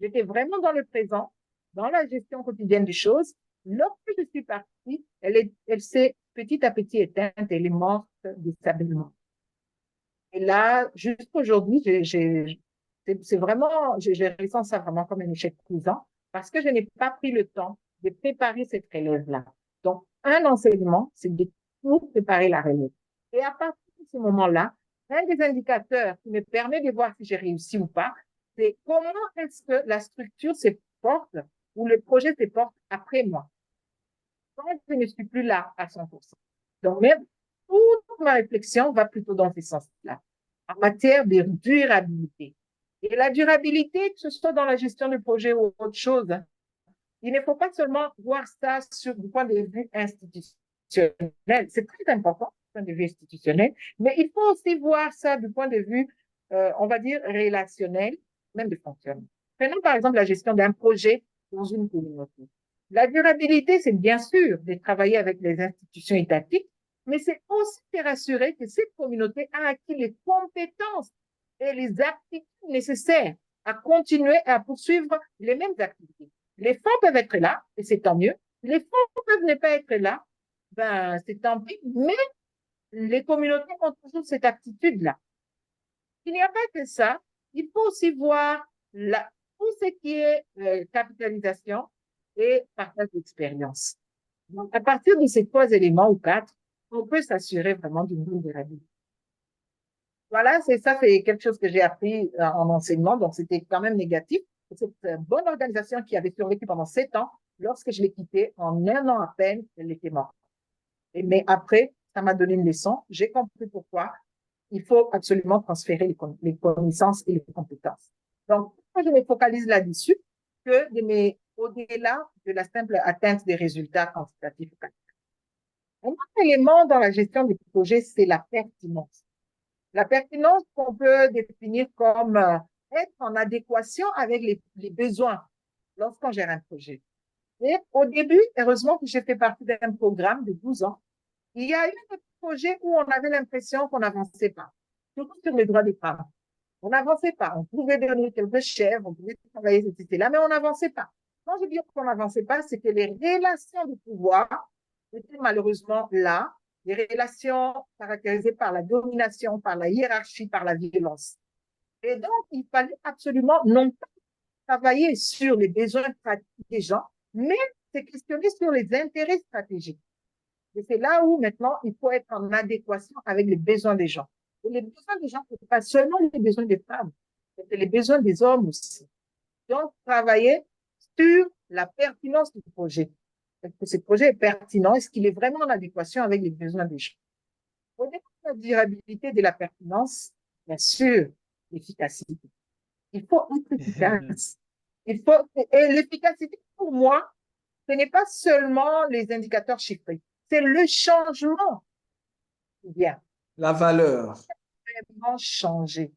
j'étais vraiment dans le présent, dans la gestion quotidienne des choses. Lorsque je suis partie, elle s'est petit à petit éteinte, elle est morte décidément. Et là, jusqu'aujourd'hui, c'est vraiment, je ressens ça vraiment comme un échec cuisant parce que je n'ai pas pris le temps de préparer cette relève-là. Donc, un enseignement, c'est de tout préparer la relève. Et à partir de ce moment-là, un des indicateurs qui me permet de voir si j'ai réussi ou pas, c'est comment est-ce que la structure se porte ou le projet se porte après moi, quand je ne suis plus là à 100%. Donc, même toute ma réflexion va plutôt dans ce sens-là, en matière de durabilité. Et la durabilité, que ce soit dans la gestion de projet ou autre chose, il ne faut pas seulement voir ça du point de vue institutionnel. C'est très important du point de vue institutionnel, mais il faut aussi voir ça du point de vue, on va dire, relationnel, même de fonctionnement. Prenons par exemple la gestion d'un projet dans une communauté. La durabilité, c'est bien sûr de travailler avec les institutions étatiques, mais c'est aussi de rassurer que cette communauté a acquis les compétences et les aptitudes nécessaires à continuer à poursuivre les mêmes activités. Les fonds peuvent être là, et c'est tant mieux. Les fonds peuvent ne pas être là, ben, c'est tant pis, mais les communautés ont toujours cette aptitude-là. Il n'y a pas que ça, il faut aussi voir tout ce qui est capitalisation et partage d'expérience. Donc, à partir de ces trois éléments ou quatre, on peut s'assurer vraiment d'une bonne durabilité. Voilà, c'est quelque chose que j'ai appris en enseignement, donc c'était quand même négatif. Cette bonne organisation qui avait survécu pendant 7 ans, lorsque je l'ai quittée, en un an à peine, elle était morte. Mais après, ça m'a donné une leçon. J'ai compris pourquoi il faut absolument transférer les connaissances et les compétences. Donc, moi, je me focalise là-dessus que au-delà de la simple atteinte des résultats quantitatifs. Un autre élément dans la gestion des projets, c'est la pertinence. La pertinence qu'on peut définir comme être en adéquation avec les besoins lorsqu'on gère un projet. Et au début, heureusement que j'ai fait partie d'un programme de 12 ans, il y a eu un projet où on avait l'impression qu'on n'avançait pas, surtout sur les droits des femmes. On n'avançait pas. On pouvait donner quelques chèvres, on pouvait travailler ceci, là, mais on n'avançait pas. Quand je dis qu'on n'avançait pas, c'est que les relations de pouvoir étaient malheureusement là, les relations caractérisées par la domination, par la hiérarchie, par la violence. Et donc, il fallait absolument non pas travailler sur les besoins pratiques des gens, mais se questionner sur les intérêts stratégiques. Et c'est là où maintenant, il faut être en adéquation avec les besoins des gens. Et les besoins des gens, ce n'est pas seulement les besoins des femmes, c'est les besoins des hommes aussi. Donc, travailler sur la pertinence du projet. Est-ce que ce projet est pertinent? Est-ce qu'il est vraiment en adéquation avec les besoins des gens? Au dépend de la durabilité de la pertinence, bien sûr, l'efficacité. Il faut être efficace. Il faut, et l'efficacité, pour moi, ce n'est pas seulement les indicateurs chiffrés, c'est le changement qui vient. La valeur. Vraiment changer.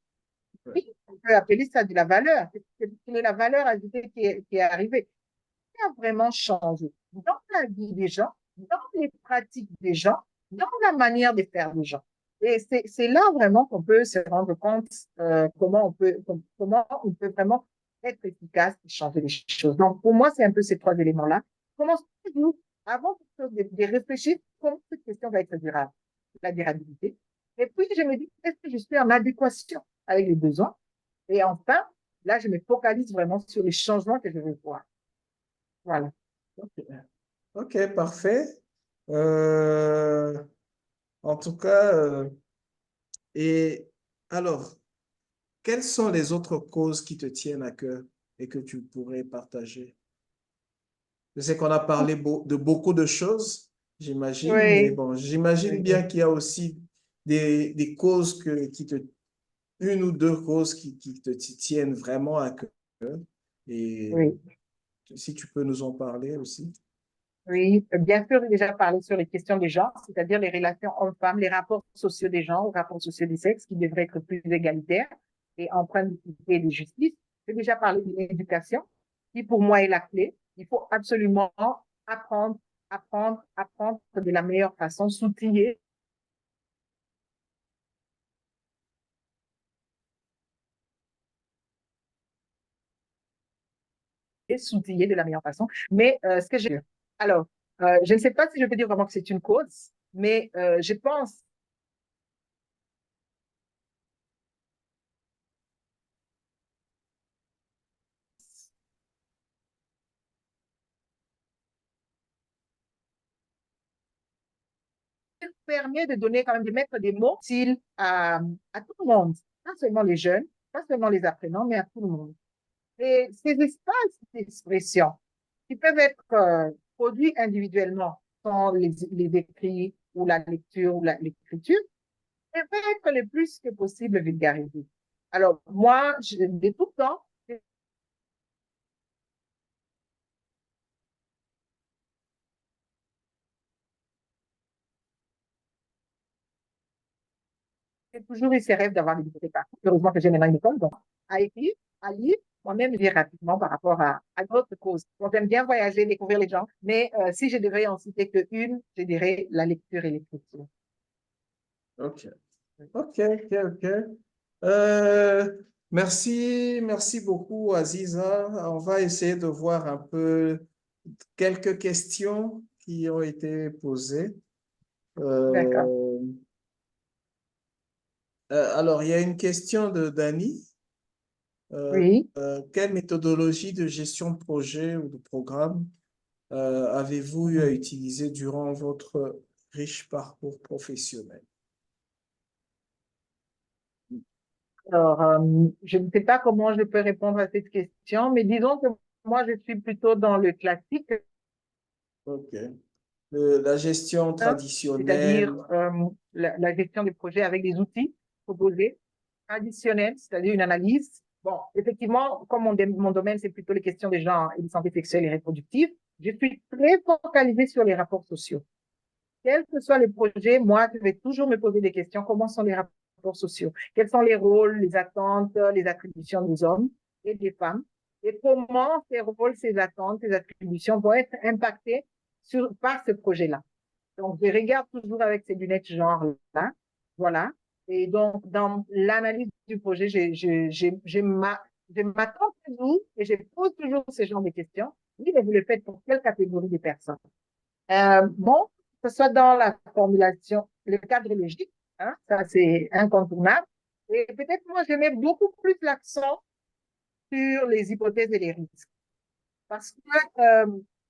Oui, on peut appeler ça de la valeur. C'est la valeur ajoutée qui est arrivée. Qui a vraiment changé dans la vie des gens, dans les pratiques des gens, dans la manière de faire des gens. Et c'est là vraiment qu'on peut se rendre compte comment on peut vraiment être efficace et changer les choses. Donc, pour moi, c'est un peu ces trois éléments-là. Comment toujours, avant de réfléchir, comment cette question va être durable, la durabilité. Et puis, je me dis, est-ce que je suis en adéquation avec les besoins? Et enfin, là, je me focalise vraiment sur les changements que je veux voir. Voilà. Ok, ok, parfait. Euh, En tout cas, et alors, quelles sont les autres causes qui te tiennent à cœur et que tu pourrais partager? Je sais qu'on a parlé de beaucoup de choses, j'imagine, mais Oui, bon, j'imagine bien oui, qu'il y a aussi des causes une ou deux causes qui te tiennent vraiment à cœur. Et oui, si tu peux nous en parler aussi. oui. Bien sûr, j'ai déjà parlé sur les questions des genres, c'est-à-dire les relations hommes-femmes, les rapports sociaux des genres, les rapports sociaux des sexes qui devraient être plus égalitaires et empreints d'équité et de justice. J'ai déjà parlé de l'éducation, qui pour moi est la clé. Il faut absolument apprendre, apprendre de la meilleure façon, s'outiller et s'outiller de la meilleure façon. Mais ce que j'ai... Alors, je ne sais pas si je peux dire vraiment que c'est une cause, mais je pense permet de donner quand même, de mettre des mots utiles à tout le monde, pas seulement les jeunes, pas seulement les apprenants, mais à tout le monde. Et ces espaces d'expression qui peuvent être produits individuellement, sont les écrits ou la lecture ou l'écriture, peuvent être le plus que possible vulgarisés. Alors, moi, de tout temps, j'ai toujours eu ces rêves d'avoir des bibliothécaires. Heureusement que j'ai maintenant une école, donc à écrire, à lire, moi-même lire rapidement par rapport à d'autres causes. Donc, j'aime bien voyager, découvrir les gens, mais si je devais en citer qu'une, je dirais la lecture et l'écriture. Ok, ok, ok, ok. Euh, merci beaucoup, Aziza. On va essayer de voir un peu quelques questions qui ont été posées. D'accord. Euh, alors, il y a une question de Dani. Oui. Quelle méthodologie de gestion de projet ou de programme avez-vous eu à Mhm. utiliser durant votre riche parcours professionnel? Alors, je ne sais pas comment je peux répondre à cette question, mais disons que moi, je suis plutôt dans le classique, Ok. La gestion hein, c'est-à-dire traditionnelle. la gestion des projets avec des outils proposés, traditionnels, c'est-à-dire une analyse. Bon, effectivement, comme mon domaine, c'est plutôt les questions des genres et de santé sexuelle et reproductive, je suis très focalisée sur les rapports sociaux. Quels que soient les projets, moi, je vais toujours me poser des questions. Comment sont les rapports sociaux? Quels sont les rôles, les attentes, les attributions des hommes et des femmes? et comment ses rôles, ses attentes, ses attributions vont être impactés par ce projet-là. Donc, je regarde toujours avec ces lunettes genre-là. Voilà. Et donc, dans l'analyse du projet, je m'attends toujours et je pose toujours ce genre de questions. Oui, mais vous le faites pour quelle catégorie de personnes? Bon, que ce soit dans la formulation, le cadre logique, hein, ça c'est incontournable. Et peut-être moi, je mets beaucoup plus l'accent sur les hypothèses et les risques. Parce que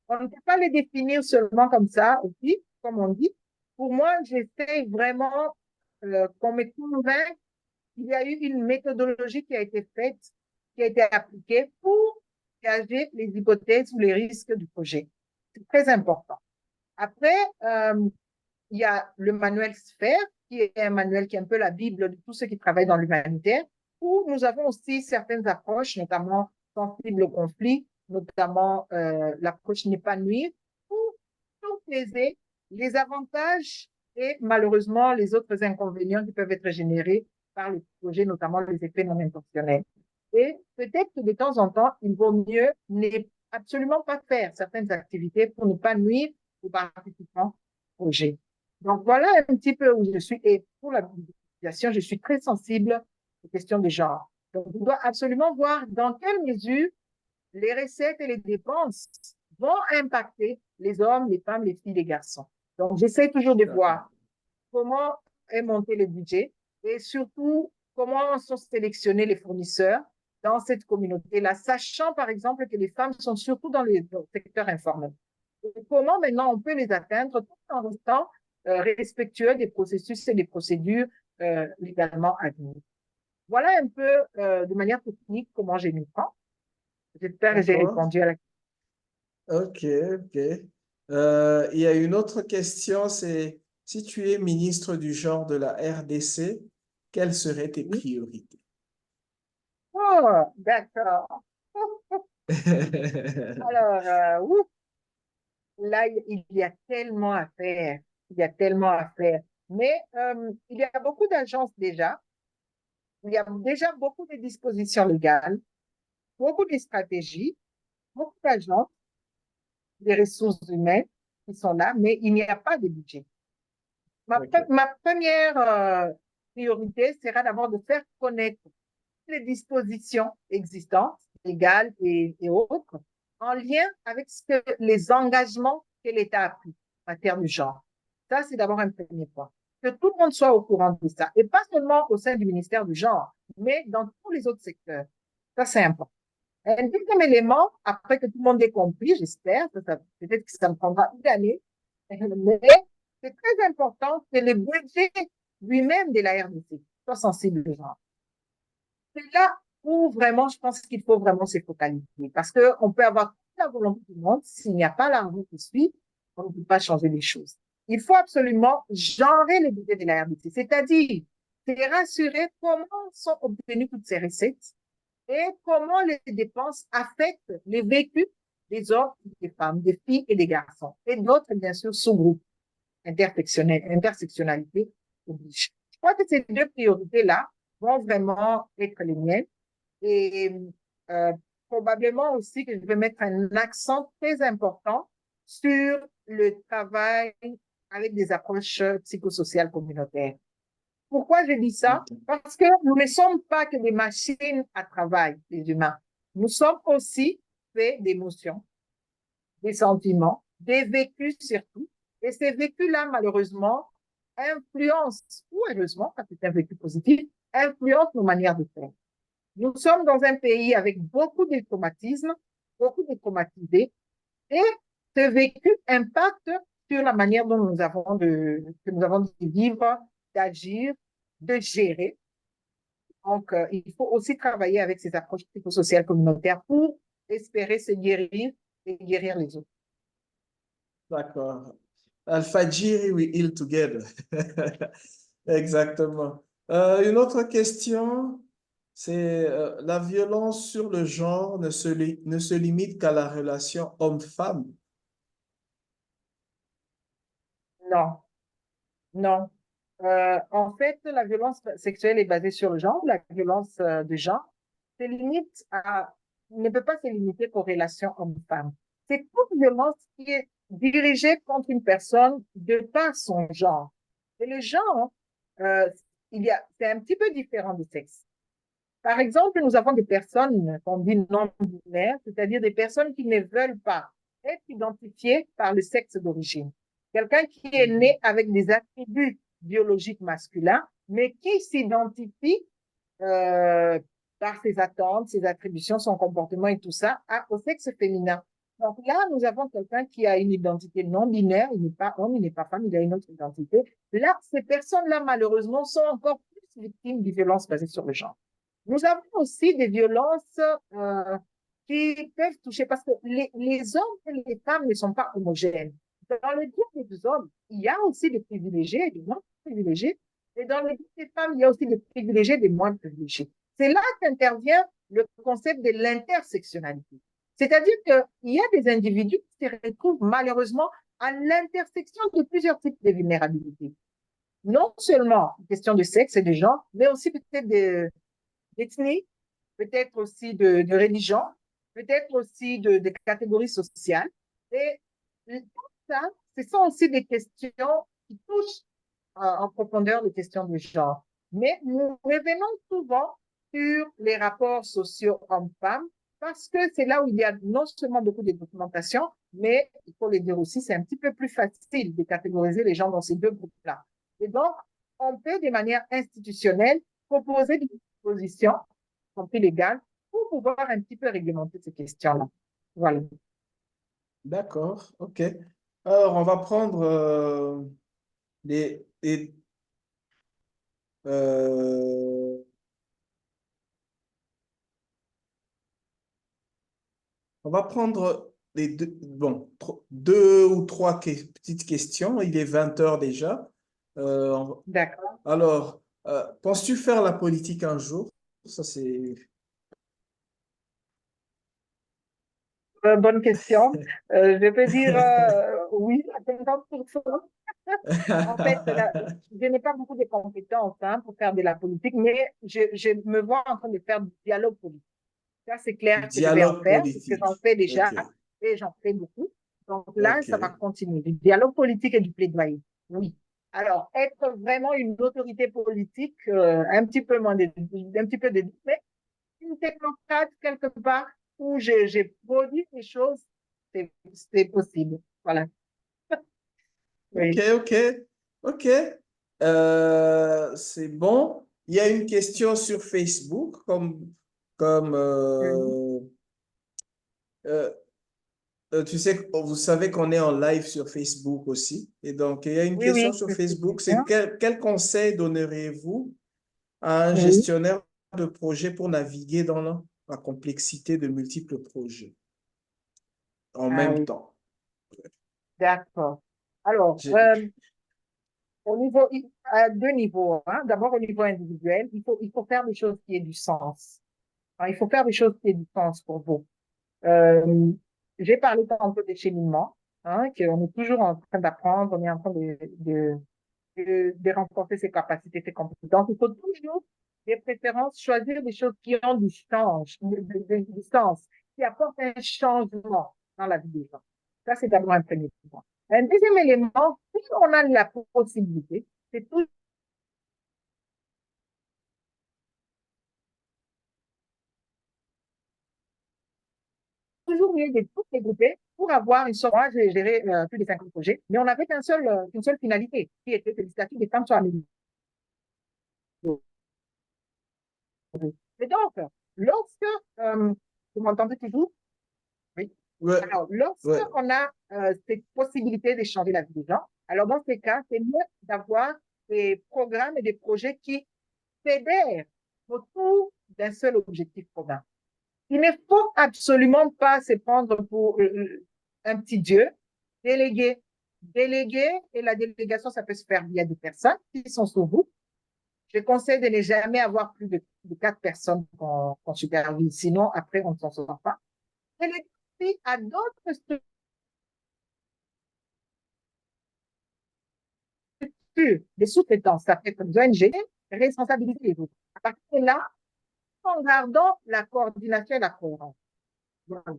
on ne peut pas les définir seulement comme ça, aussi, comme on dit. Pour moi, j'essaie vraiment qu'on me convainque qu'il y a eu une méthodologie qui a été faite, qui a été appliquée pour gager les hypothèses ou les risques du projet. C'est très important. Après, il y a le manuel Sphère, qui est un manuel qui est un peu la Bible de tous ceux qui travaillent dans l'humanitaire, où nous avons aussi certaines approches, notamment sensibles au conflit, notamment l'approche n'est pas nuire, pour tout peser les avantages et malheureusement les autres inconvénients qui peuvent être générés par le projet, notamment les effets non intentionnels. Et peut-être que de temps en temps, il vaut mieux ne absolument pas faire certaines activités pour ne pas nuire aux participants au projet. Donc voilà un petit peu où je suis. Et pour la médiation, je suis très sensible aux questions de genre. Donc on doit absolument voir dans quelle mesure les recettes et les dépenses vont impacter les hommes, les femmes, les filles, les garçons. Donc j'essaie toujours de voir comment est monté le budget et surtout comment sont sélectionnés les fournisseurs dans cette communauté-là, sachant par exemple que les femmes sont surtout dans le secteur informel. Et comment maintenant on peut les atteindre tout en restant respectueux des processus et des procédures légalement admises. Voilà un peu de manière technique comment j'ai mis ça. J'espère que j'ai répondu à la question. Ok, ok. Il y a une autre question, c'est si tu es ministre du genre de la RDC, quelles seraient tes priorités? Oh, d'accord. Alors, là, il y a tellement à faire. Il y a tellement à faire. Mais il y a beaucoup d'agences déjà. Il y a déjà beaucoup de dispositions légales, beaucoup de stratégies, beaucoup d'agences, des ressources humaines qui sont là, mais il n'y a pas de budget. Ok, Ma première priorité sera d'abord de faire connaître les dispositions existantes, légales et autres, en lien avec les engagements que l'État a pris en matière de genre. Ça, c'est d'abord un premier point. Que tout le monde soit au courant de ça. Et pas seulement au sein du ministère du genre, mais dans tous les autres secteurs. Ça, c'est important. Un deuxième élément, après que tout le monde ait compris, j'espère, peut-être que ça me prendra une année, mais c'est très important que le budget lui-même de la RDC soit sensible au genre. C'est là où vraiment, je pense qu'il faut vraiment se focaliser. Parce qu'on peut avoir toute la volonté du monde, s'il n'y a pas l'argent qui suit, on ne peut pas changer les choses. Il faut absolument genrer le budget de la RDC, c'est-à-dire se rassurer comment sont obtenues toutes ces recettes et comment les dépenses affectent les vécus des hommes, des femmes, des filles et des garçons. Et d'autres, bien sûr, sous-groupes intersectionnalité oblige. Je crois que ces deux priorités-là vont vraiment être les miennes. Et euh, probablement aussi que je vais mettre un accent très important sur le travail avec des approches psychosociales communautaires. Pourquoi je dis ça? ok. Parce que nous ne sommes pas que des machines à travail, les humains. Nous sommes aussi faits d'émotions, des sentiments, des vécus surtout. Et ces vécus-là, malheureusement, influencent, ou heureusement, quand c'est un vécu positif, influencent nos manières de faire. Nous sommes dans un pays avec beaucoup de traumatismes, beaucoup de traumatisés, et ce vécu impacte sur la manière dont que nous avons de vivre, d'agir, de gérer. Donc, il faut aussi travailler avec ces approches psychosociales communautaires pour espérer se guérir et guérir les autres. D'accord. Al-Fajiri, we heal together. Exactement. Une autre question, c'est la violence sur le genre ne se limite qu'à la relation homme-femme. Non, non. En fait, la violence sexuelle est basée sur le genre, la violence de genre, c'est limite à ne peut pas se limiter qu'aux relations hommes-femmes. C'est toute violence qui est dirigée contre une personne de par son genre. Et le genre, euh, c'est un petit peu différent du sexe. Par exemple, nous avons des personnes qu'on dit non-binaires, c'est-à-dire des personnes qui ne veulent pas être identifiées par le sexe d'origine. Quelqu'un qui est né avec des attributs biologiques masculins, mais qui s'identifie euh, par ses attentes, ses attributions, son comportement et tout ça au sexe féminin. Donc là, nous avons quelqu'un qui a une identité non binaire, il n'est pas homme, il n'est pas femme, il a une autre identité. Là, ces personnes-là, malheureusement, sont encore plus victimes de violences basées sur le genre. Nous avons aussi des violences qui peuvent toucher, parce que les hommes et les femmes ne sont pas homogènes. Dans le cas des hommes, il y a aussi des privilégiés et des moins privilégiés. Et dans le cas des femmes, il y a aussi des privilégiés et des moins privilégiés. C'est là qu'intervient le concept de l'intersectionnalité. C'est-à-dire qu'il y a des individus qui se retrouvent malheureusement à l'intersection de plusieurs types de vulnérabilité. Non seulement question de sexe et de genre, mais aussi peut-être d'ethnie, peut-être aussi de religion, peut-être aussi de catégories sociales. Et tout ça, ce sont aussi des questions qui touchent en profondeur les questions de genre. Mais nous revenons souvent sur les rapports sociaux hommes-femmes parce que c'est là où il y a non seulement beaucoup de documentation, mais il faut le dire aussi, c'est un petit peu plus facile de catégoriser les gens dans ces deux groupes-là. Et donc, on peut de manière institutionnelle proposer des dispositions, y compris légales, pour pouvoir un petit peu réglementer ces questions-là. Voilà. D'accord, ok. Alors, on va prendre les euh, on va prendre les deux, bon, deux ou trois petites questions. Il est 20 heures déjà. Euh, D'accord. alors, penses-tu faire la politique un jour? Ça, c'est... Bonne question. Je peux dire oui à 50%. En fait, je n'ai pas beaucoup de compétences pour faire de la politique, mais je me vois en train de faire du dialogue politique. Ça, c'est clair que je vais en Dialogue faire, parce que j'en politique. fais déjà Ok, et j'en fais beaucoup. Donc là, ok. ça va continuer. Du dialogue politique et du plaidoyer. Oui. Alors, être vraiment une autorité politique, un petit peu moins un petit peu de, mais une technocrate quelque part où j'ai produit des choses, c'est possible. Voilà. Ok, Oui. ok, ok. C'est bon. Il y a une question sur Facebook, comme Oui, euh, tu sais, vous savez qu'on est en live sur Facebook aussi. Et donc, il y a une oui, question oui, sur je sais Facebook, bien. c'est quel conseil donneriez-vous à un Oui. gestionnaire de projet pour naviguer dans la complexité de multiples projets en Ah même oui, temps? d'accord. Alors, J'ai- au niveau, à deux niveaux, hein. D'abord, au niveau individuel, il faut faire des choses qui aient du sens. Hein, il faut faire des choses qui aient du sens pour vous. Euh, j'ai parlé un peu des cheminements, hein, qu'on est toujours en train d'apprendre, on est en train de renforcer ses capacités, ses compétences. Il faut toujours, des préférences, choisir des choses qui ont du sens, qui apportent un changement dans la vie des gens. Ça, c'est d'abord un premier point. Un deuxième élément, si on a la possibilité, c'est toujours mieux de tout regrouper pour avoir une sorte. Moi, j'ai géré plus de 50 projets, mais on avait une seule finalité, qui était que le statut des femmes soit amélioré. Et donc, lorsque, vous m'entendez toujours? Oui. Ouais, Alors, ouais. lorsqu'on a cette possibilité de changer la vie des gens, alors dans ces cas, c'est mieux d'avoir des programmes et des projets qui fédèrent autour d'un seul objectif commun. Il ne faut absolument pas se prendre pour un petit Dieu. Déléguer. Déléguer, et la délégation, ça peut se faire via des personnes qui sont sous vous. Je conseille de ne jamais avoir plus de 4 personnes qu'on supervise, sinon après, on ne s'en sort pas. Déléguer à d'autres structures, des sous-traitants, ça fait comme des ONG, responsabiliser les autres. À partir de là, en gardant la coordination et la cohérence. Voilà.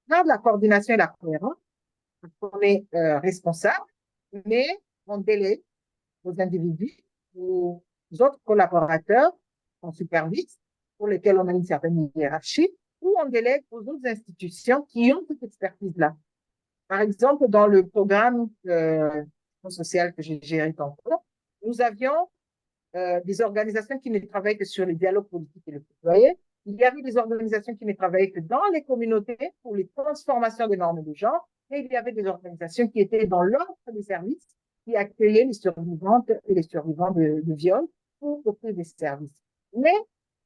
Dans la coordination et la cohérence, on est responsable, mais on délègue aux individus, aux autres collaborateurs qu'on supervise, pour lesquels on a une certaine hiérarchie, ou on délègue aux autres institutions qui ont cette expertise-là. Par exemple, dans le programme social que j'ai géré tantôt, nous avions des organisations qui ne travaillent que sur les dialogues politiques et le plaidoyer. Il y avait des organisations qui ne travaillaient que dans les communautés pour les transformations des normes de genre. Et il y avait des organisations qui étaient dans l'ordre des services, qui accueillaient les survivantes et les survivants de viol pour offrir des services. Mais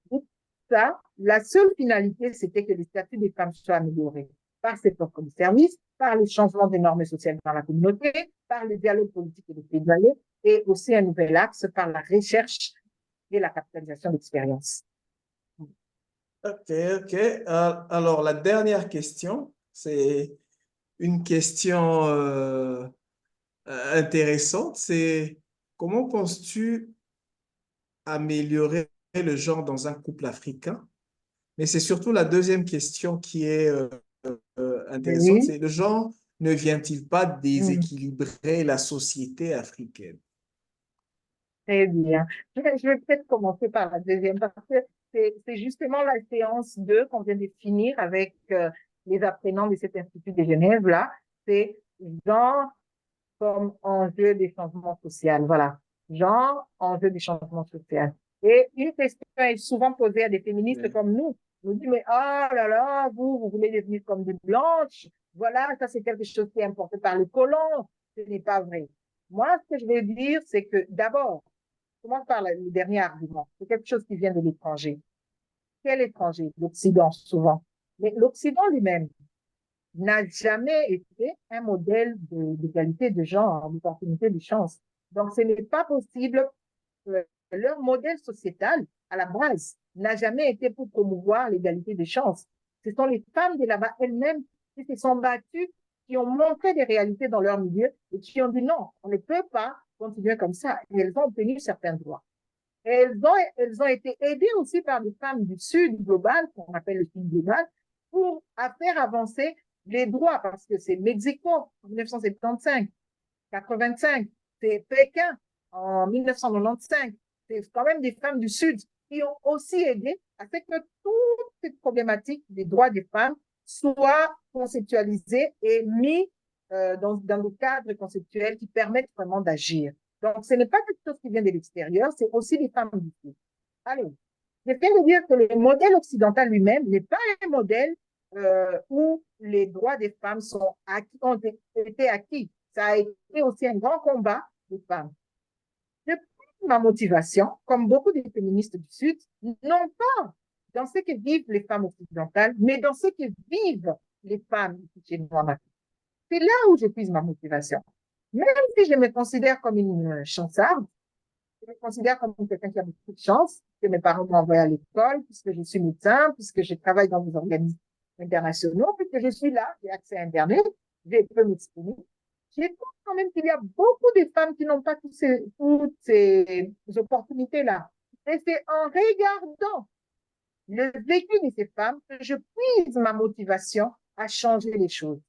pour ça, la seule finalité, c'était que les statuts des femmes soient améliorés par cette offre de services, par le changement des normes sociales dans la communauté, par le dialogue politique et le plaidoyer, et aussi un nouvel axe par la recherche et la capitalisation d'expérience. Ok, ok. Alors, la dernière question, c'est une question intéressante. C'est comment penses-tu améliorer le genre dans un couple africain? Mais c'est surtout la deuxième question qui est intéressante. Oui. C'est le genre ne vient-il pas déséquilibrer la société africaine? Très bien. Je vais peut-être commencer par la deuxième parce que c'est justement la séance 2 qu'on vient de finir avec les apprenants de cet institut de Genève là. C'est genre comme enjeu des changements sociaux. Voilà. Genre, enjeu des changements sociaux. Et une question est souvent posée à des féministes Oui. comme nous. Nous dit, mais ah là là, vous voulez devenir comme des blanches. Voilà, ça c'est quelque chose qui est importé par les colons. Ce n'est pas vrai. Moi, ce que je veux dire, c'est que d'abord, commence par le dernier argument. C'est quelque chose qui vient de l'étranger. Quel étranger? L'Occident, souvent. Mais l'Occident lui-même n'a jamais été un modèle d'égalité de genre, d'opportunité de chance. Donc, ce n'est pas possible. Leur modèle sociétal, à la base, n'a jamais été pour promouvoir l'égalité des chances. Ce sont les femmes de là-bas elles-mêmes qui se sont battues, qui ont montré des réalités dans leur milieu et qui ont dit non, on ne peut pas continuer comme ça. Et elles ont obtenu certains droits. Et elles ont été aidées aussi par des femmes du Sud global, qu'on appelle le Sud global, pour faire avancer les droits, parce que c'est Mexico en 1975, 85, c'est Pékin en 1995. C'est quand même des femmes du Sud qui ont aussi aidé à ce que toute cette problématique des droits des femmes soit conceptualisée et mise dans le cadre conceptuel qui permettent vraiment d'agir. Donc, ce n'est pas quelque chose qui vient de l'extérieur, c'est aussi les femmes du Sud. Allez, je viens de dire que le modèle occidental lui-même n'est pas un modèle où les droits des femmes ont été acquis. Ça a été aussi un grand combat des femmes. Depuis ma motivation, comme beaucoup de féministes du Sud, non pas dans ce que vivent les femmes occidentales, mais dans ce que vivent les femmes chez nous en Afrique. C'est là où je puise ma motivation. Même si je me considère comme une chansarde, je me considère comme quelqu'un qui a beaucoup de chance, que mes parents m'ont envoyé à l'école, puisque je suis médecin, puisque je travaille dans des organismes internationaux, puisque je suis là, j'ai accès à Internet, je peux m'exprimer. Je trouve quand même qu'il y a beaucoup de femmes qui n'ont pas toutes ces opportunités-là. Et c'est en regardant le vécu de ces femmes que je puise ma motivation à changer les choses.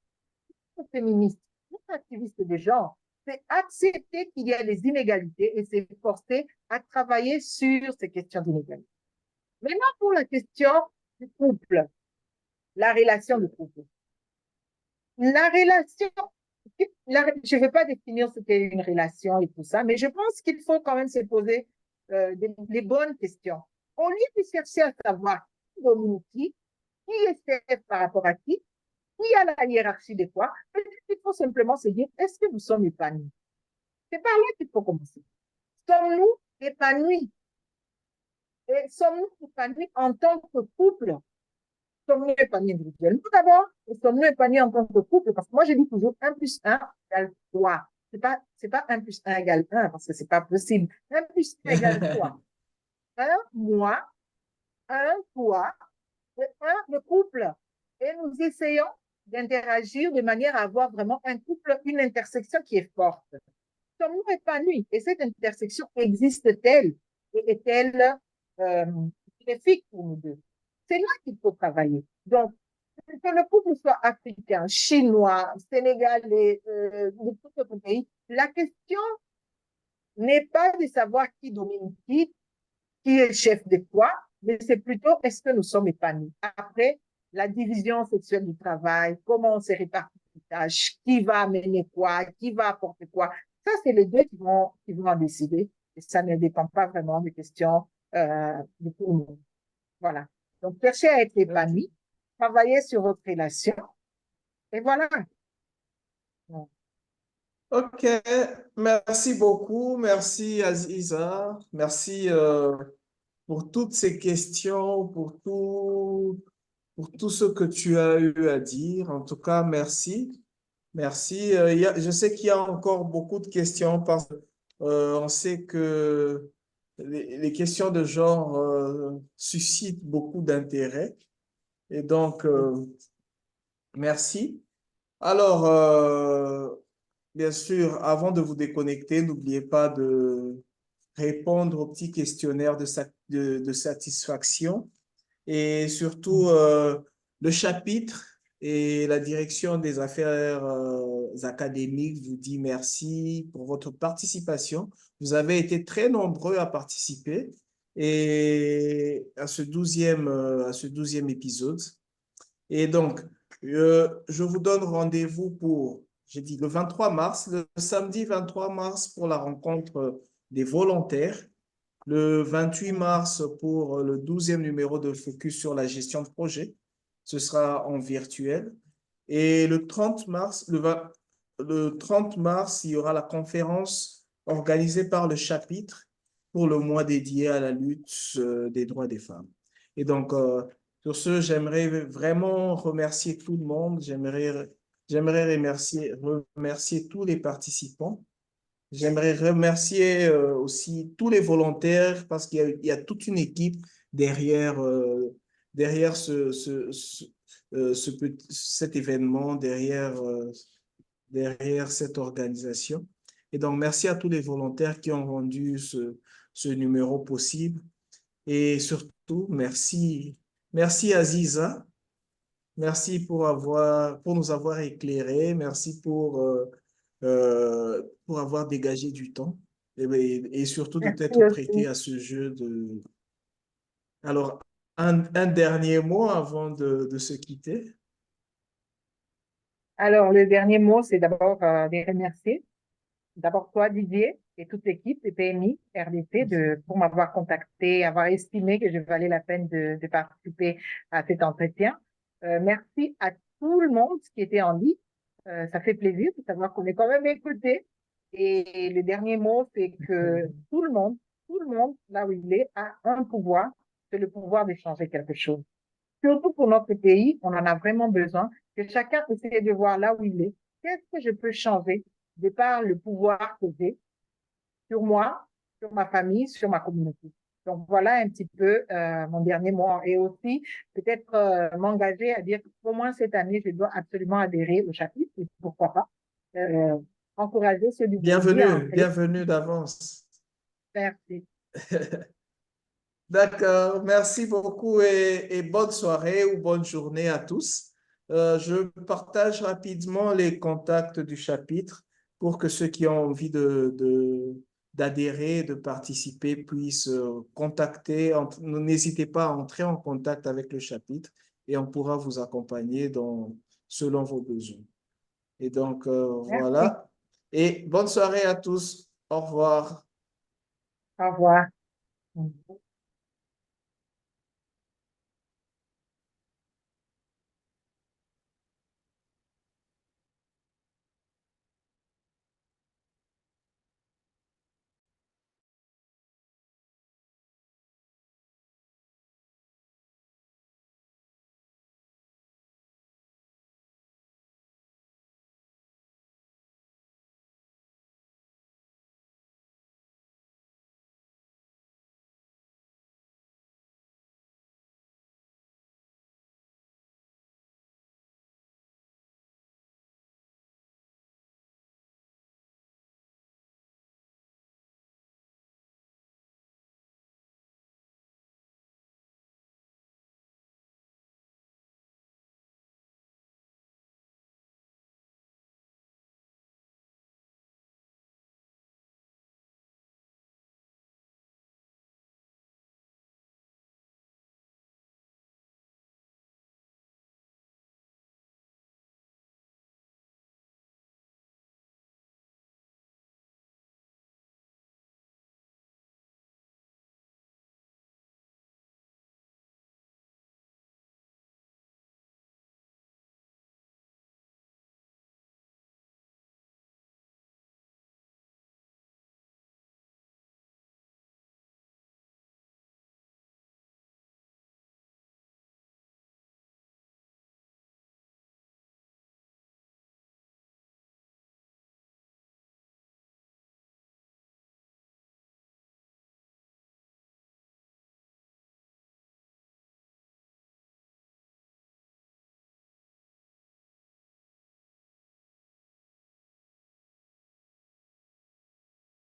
Féministe, activiste de genre, c'est accepter qu'il y a des inégalités et s'efforcer à travailler sur ces questions d'inégalité. Maintenant, pour la question du couple, la relation de couple. La relation, je ne vais pas définir ce qu'est une relation et tout ça, mais je pense qu'il faut quand même se poser les bonnes questions. Au lieu de chercher à savoir qui domine qui est chef par rapport à qui a la hiérarchie des quoi, il faut simplement se dire, est-ce que nous sommes épanouis? C'est par là qu'il faut commencer. Sommes-nous épanouis? Et sommes-nous épanouis en tant que couple? Sommes-nous épanouis individuellement d'abord? Et sommes-nous épanouis en tant que couple? Parce que moi, je dis toujours 1 plus 1 égale 3. C'est pas 1 plus 1 égale 1 parce que c'est pas possible. 1 plus 1 égale 3. 1, moi, 1, toi, et 1, le couple. Et nous essayons d'interagir de manière à avoir vraiment un couple, une intersection qui est forte. Sommes-nous épanouis? Et cette intersection existe-t-elle? Et est-elle bénéfique pour nous deux? C'est là qu'il faut travailler. Donc, que le couple soit africain, chinois, sénégalais, de tout autre pays, la question n'est pas de savoir qui domine qui est le chef de quoi, mais c'est plutôt est-ce que nous sommes épanouis. Après, la division sexuelle du travail, comment on se répartit les tâches, qui va amener quoi, qui va apporter quoi, ça, c'est les deux qui vont en décider. Et ça ne dépend pas vraiment des questions de tout le monde. Voilà. Donc, cherchez à être Ok. épanoui, travailler sur votre relation, et voilà. Ok, merci beaucoup. Merci Aziza. Merci pour toutes ces questions, pour tout ce que tu as eu à dire. En tout cas, merci. Merci. Je sais qu'il y a encore beaucoup de questions parce que on sait que les questions de genre suscitent beaucoup d'intérêt. Et donc, merci. Alors, bien sûr, avant de vous déconnecter, n'oubliez pas de répondre au petit questionnaire de satisfaction et surtout le chapitre et la direction des affaires académiques vous dit merci pour votre participation. Vous avez été très nombreux à participer et à ce 12e épisode. Et donc, je vous donne rendez-vous pour, j'ai dit le 23 mars, le samedi 23 mars pour la rencontre des volontaires, le 28 mars pour le 12e numéro de Focus sur la gestion de projet. Ce sera en virtuel. Et le 30 mars, le 30 mars, il y aura la conférence organisée par le chapitre pour le mois dédié à la lutte des droits des femmes. Et donc, sur ce, j'aimerais vraiment remercier tout le monde. J'aimerais remercier tous les participants. J'aimerais remercier aussi tous les volontaires parce il y a toute une équipe derrière, derrière cet événement, derrière cette organisation. Et donc, merci à tous les volontaires qui ont rendu ce numéro possible. Et surtout, merci Aziza. Merci pour nous avoir éclairés. Merci pour avoir dégagé du temps et surtout de Merci t'être prêté aussi. à ce jeu de. Alors, un dernier mot avant de se quitter. Alors, le dernier mot, c'est d'abord de remercier. D'abord toi, Didier, et toute l'équipe de PMI RDC pour m'avoir contacté, avoir estimé que je valais la peine de participer à cet entretien. Merci à tout le monde qui était en ligne. Ça fait plaisir de savoir qu'on est quand même écouté. Et le dernier mot, c'est que tout le monde, là où il est, a un pouvoir, c'est le pouvoir de changer quelque chose. Surtout pour notre pays, on en a vraiment besoin que chacun essaie de voir là où il est. Qu'est-ce que je peux changer de par le pouvoir que j'ai sur moi, sur ma famille, sur ma communauté? Donc voilà un petit peu mon dernier mot. Et aussi, peut-être m'engager à dire qu'au moins cette année, je dois absolument adhérer au chapitre, et pourquoi pas. Euh, encourager ceux du pays à Bienvenue, entrer. bienvenue d'avance. Merci. D'accord, merci beaucoup et bonne soirée ou bonne journée à tous. Je partage rapidement les contacts du chapitre pour que ceux qui ont envie d'adhérer, de participer puissent contacter. N'hésitez pas à entrer en contact avec le chapitre et on pourra vous accompagner selon vos besoins. Et donc, Merci. voilà. Et bonne soirée à tous. Au revoir. Au revoir.